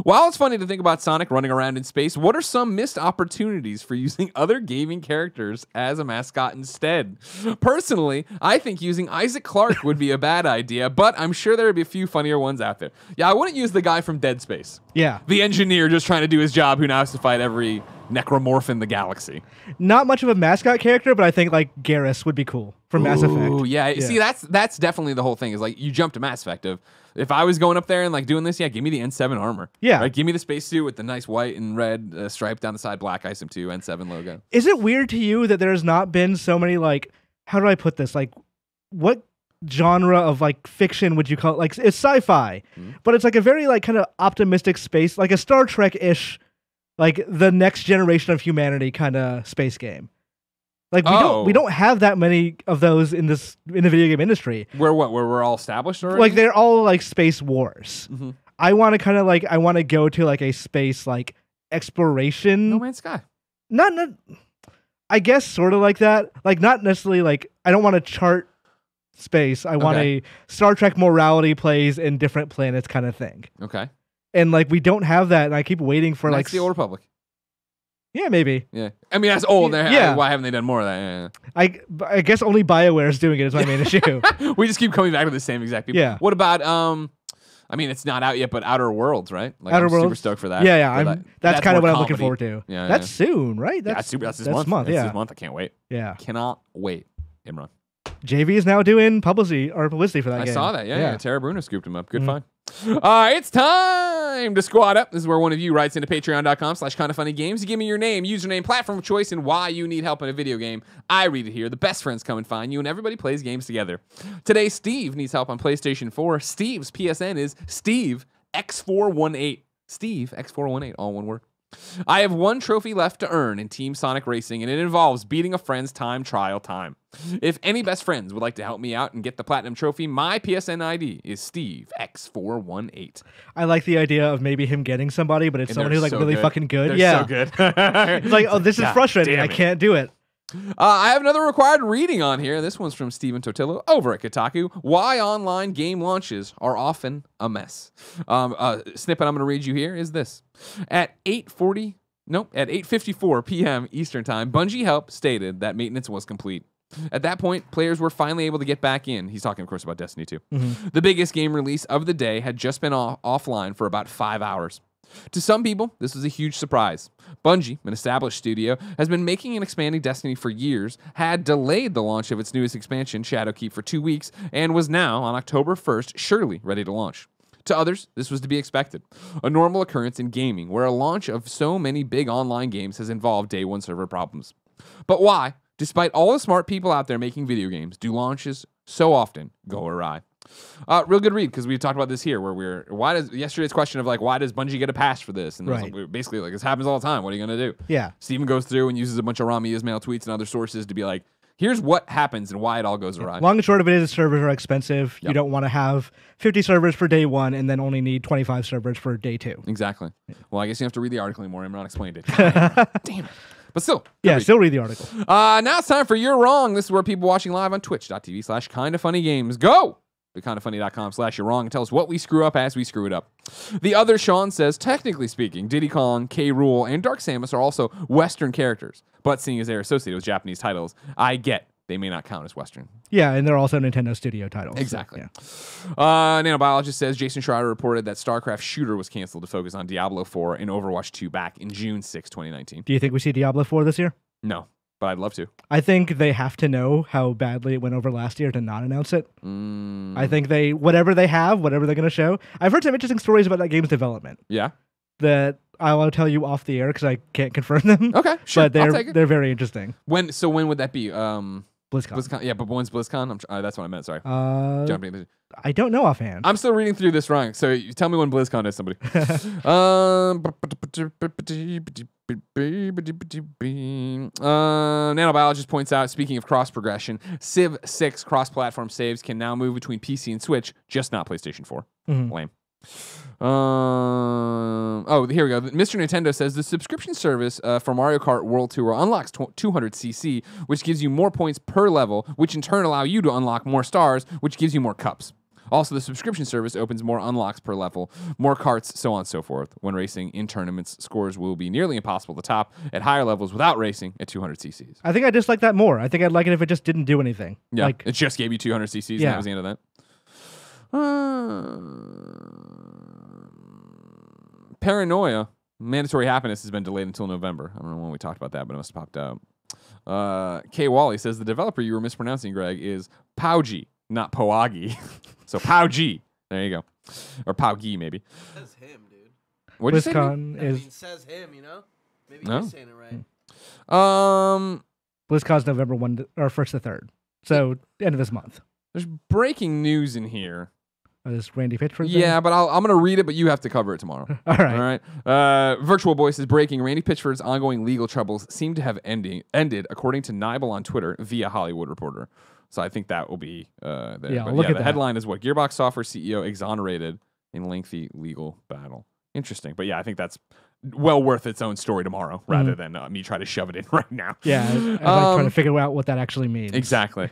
While it's funny to think about Sonic running around in space, what are some missed opportunities for using other gaming characters as a mascot instead? Personally, I think using Isaac Clarke would be a bad idea, but I'm sure there would be a few funnier ones out there. Yeah, I wouldn't use the guy from Dead Space. Yeah. The engineer just trying to do his job who now has to fight every necromorph in the galaxy. Not much of a mascot character, but I think like Garrus would be cool from Mass Effect. Oh, yeah. See, that's definitely the whole thing is like you jump to Mass Effect of if I was going up there and like doing this, yeah, give me the N7 armor. Yeah. Right? Give me the spacesuit with the nice white and red stripe down the side, black ISM 2, N7 logo. Is it weird to you that there's not been so many like, how do I put this? Like, what genre of like fiction would you call it? Like, it's sci-fi, but it's like a very like kind of optimistic space, like a Star Trek-ish, like the next generation of humanity kind of space game. Like we don't have that many of those in the video game industry. Where we're all established already? Like they're all like space wars. I want to kind of like I want to go to like a space like exploration. No Man's Sky. Not I guess sort of like that. Like not necessarily like I don't want to chart space. I want a Star Trek morality plays in different planets kind of thing. Okay. And like we don't have that, and I keep waiting for like the Old Republic. Yeah, maybe. Yeah, I mean that's old. Yeah. Why haven't they done more of that? Yeah. I guess only BioWare is doing it. Is my main issue. We just keep coming back to the same exact people. Yeah. What about I mean, it's not out yet, but Outer Worlds, right? Like, Outer Worlds. Super stoked for that. Yeah. That's kind of what I'm looking forward to. Yeah, that's soon, right? That's this month. Yeah, this month. I can't wait. Yeah, cannot wait. Imran. JV is now doing publicity for that game. I saw that. Yeah. Tara Bruno scooped him up. Good find. It's time to squad up. This is where one of you writes into patreon.com/kindafunnygames. You give me your name, username, platform of choice, and why you need help in a video game. I read it here. The best friends come and find you, and everybody plays games together. Today, Steve needs help on PlayStation 4. Steve's PSN is Steve X418. Steve X418, all one word. I have one trophy left to earn in Team Sonic Racing, and it involves beating a friend's time trial time. If any best friends would like to help me out and get the platinum trophy, my PSN ID is Steve X418. I like the idea of maybe him getting somebody, but it's someone who's like really fucking good. They're so good. It's like, oh, this is frustrating. I can't do it. I have another required reading on here. This one's from Steven Totillo over at Kotaku. Why online game launches are often a mess. Snippet I'm going to read you here is this. At 8:54 p.m. Eastern Time, Bungie Help stated that maintenance was complete. At that point, players were finally able to get back in. He's talking, of course, about Destiny 2. The biggest game release of the day had just been offline for about 5 hours. To some people, this was a huge surprise. Bungie, an established studio, has been making and expanding Destiny for years, had delayed the launch of its newest expansion, Shadowkeep, for 2 weeks, and was now, on October 1st, surely ready to launch. To others, this was to be expected. A normal occurrence in gaming, where a launch of so many big online games has involved day one server problems. But why, despite all the smart people out there making video games, do launches so often go awry? Real good read, because we talked about this here, where yesterday's question of like, why does Bungie get a pass for this? And basically like, this happens all the time. What are you gonna do? Yeah. Steven goes through and uses a bunch of Rami Ismail tweets and other sources to be like, here's what happens and why it all goes awry. Long and short of it is servers are expensive. Yep. You don't want to have 50 servers for day 1 and then only need 25 servers for day 2. Exactly. Well, I guess you have to read the article anymore. Imran explained it. Damn it. But still. Still read the article. Now it's time for You're Wrong. This is where people watching live on twitch.tv/kindafunnygames go to kindafunny.com/you're wrong and tell us what we screw up as we screw it up. The other Sean says, technically speaking, Diddy Kong, K. Rool, and Dark Samus are also Western characters, but seeing as they're associated with Japanese titles, I get they may not count as Western. Yeah, and they're also Nintendo Studio titles. Exactly. So, yeah. Nanobiologist says Jason Schreier reported that StarCraft Shooter was canceled to focus on Diablo 4 and Overwatch 2 back in June 6, 2019. Do you think we see Diablo 4 this year? No, but I'd love to. I think they have to know how badly it went over last year to not announce it. I think whatever they're going to show. I've heard some interesting stories about that game's development. Yeah. That I'll tell you off the air because I can't confirm them. Okay, sure. But they're very interesting. When would that be? BlizzCon. Yeah, but when's BlizzCon? That's what I meant. Sorry. I don't know offhand. I'm still reading through this wrong, so you tell me when BlizzCon is, somebody. Nanobiologist points out, speaking of cross progression, Civ 6 cross-platform saves can now move between PC and Switch, just not PlayStation 4. Lame. Here we go. Mr. Nintendo says the subscription service for Mario Kart World Tour unlocks 200cc, which gives you more points per level, which in turn allow you to unlock more stars, which gives you more cups. Also, the subscription service opens more unlocks per level, more carts, so on and so forth. When racing in tournaments, scores will be nearly impossible to top at higher levels without racing at 200cc's. I think I dislike that more. I think I'd like it if it just didn't do anything. Yeah, it just gave you 200cc's and that was the end of that. Paranoia, Mandatory Happiness has been delayed until November. I don't know when we talked about that, but it must have popped out. K. Wally says the developer you were mispronouncing, Greg, is Paugi, not Poagi. So Paugi. There you go. Or Paugi, maybe. Says him, dude. What'd you say? Says him, you know? Maybe you're saying it right. BlizzCon's November 1st to 3rd. So, end of this month. There's breaking news in here. Is Randy Pitchford? Yeah, but I'm going to read it, but you have to cover it tomorrow. All right. Virtual Boy says, breaking, Randy Pitchford's ongoing legal troubles seem to have ended, according to Nibel on Twitter, via Hollywood Reporter. So I think that will be there. Yeah, but look at the headline is what? Gearbox Software CEO exonerated in lengthy legal battle. Interesting. But yeah, I think that's well worth its own story tomorrow, rather than me try to shove it in right now. Yeah, I'm trying to figure out what that actually means. Exactly.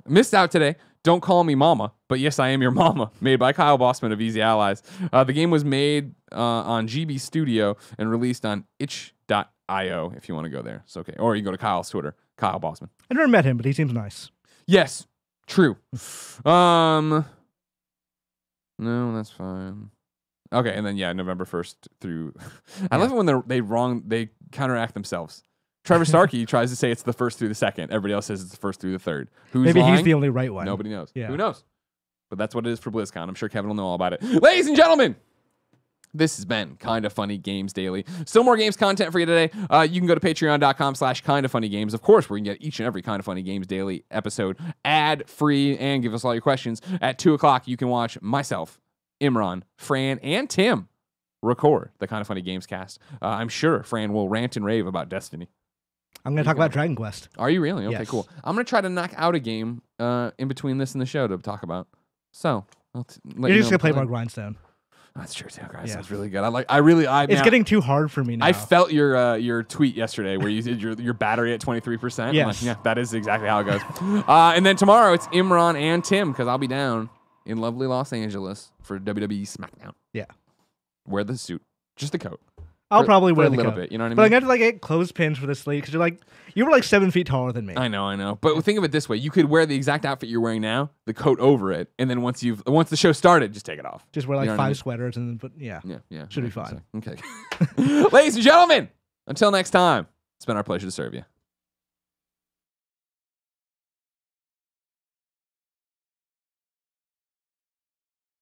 Missed out today. Don't Call Me Mama, but Yes, I Am Your Mama, made by Kyle Bossman of Easy Allies. The game was made on GB Studio and released on itch.io if you want to go there. It's okay. Or you can go to Kyle's Twitter, Kyle Bossman. I never met him, but he seems nice. Yes, true. No, that's fine. Okay, and then November 1st through. I love it when they counteract themselves. Trevor Starkey tries to say it's the 1st through the 2nd. Everybody else says it's the 1st through the 3rd. Maybe he's the only right one. Nobody knows. Yeah. Who knows? But that's what it is for BlizzCon. I'm sure Kevin will know all about it. Ladies and gentlemen, this has been Kinda Funny Games Daily. Still more games content for you today. You can go to patreon.com/kindafunnygames, of course, where you can get each and every Kinda Funny Games Daily episode ad-free and give us all your questions. At 2 o'clock, you can watch myself, Imran, Fran, and Tim record the Kinda Funny Games cast. I'm sure Fran will rant and rave about Destiny. I'm going to talk about Dragon Quest. Are you really? Okay, yes. Cool. I'm going to try to knock out a game in between this and the show to talk about. So, You're just going to play more Grindstone. That's true too. Grindstone's Sounds really good. It's getting too hard for me now. I felt your tweet yesterday where you did your battery at 23%. Yes. Yeah, that is exactly how it goes. And then tomorrow it's Imran and Tim because I'll be down in lovely Los Angeles for WWE SmackDown. Yeah. Wear the suit, just the coat. I'll probably wear a the little coat. bit. You know what I mean? But I'm going to get clothespins for this league because you were 7 feet taller than me. I know. But think of it this way: you could wear the exact outfit you're wearing now, the coat over it, and then once the show started, just take it off. Just wear 5 sweaters and then yeah. Should be fine. Okay. Ladies and gentlemen, until next time, it's been our pleasure to serve you.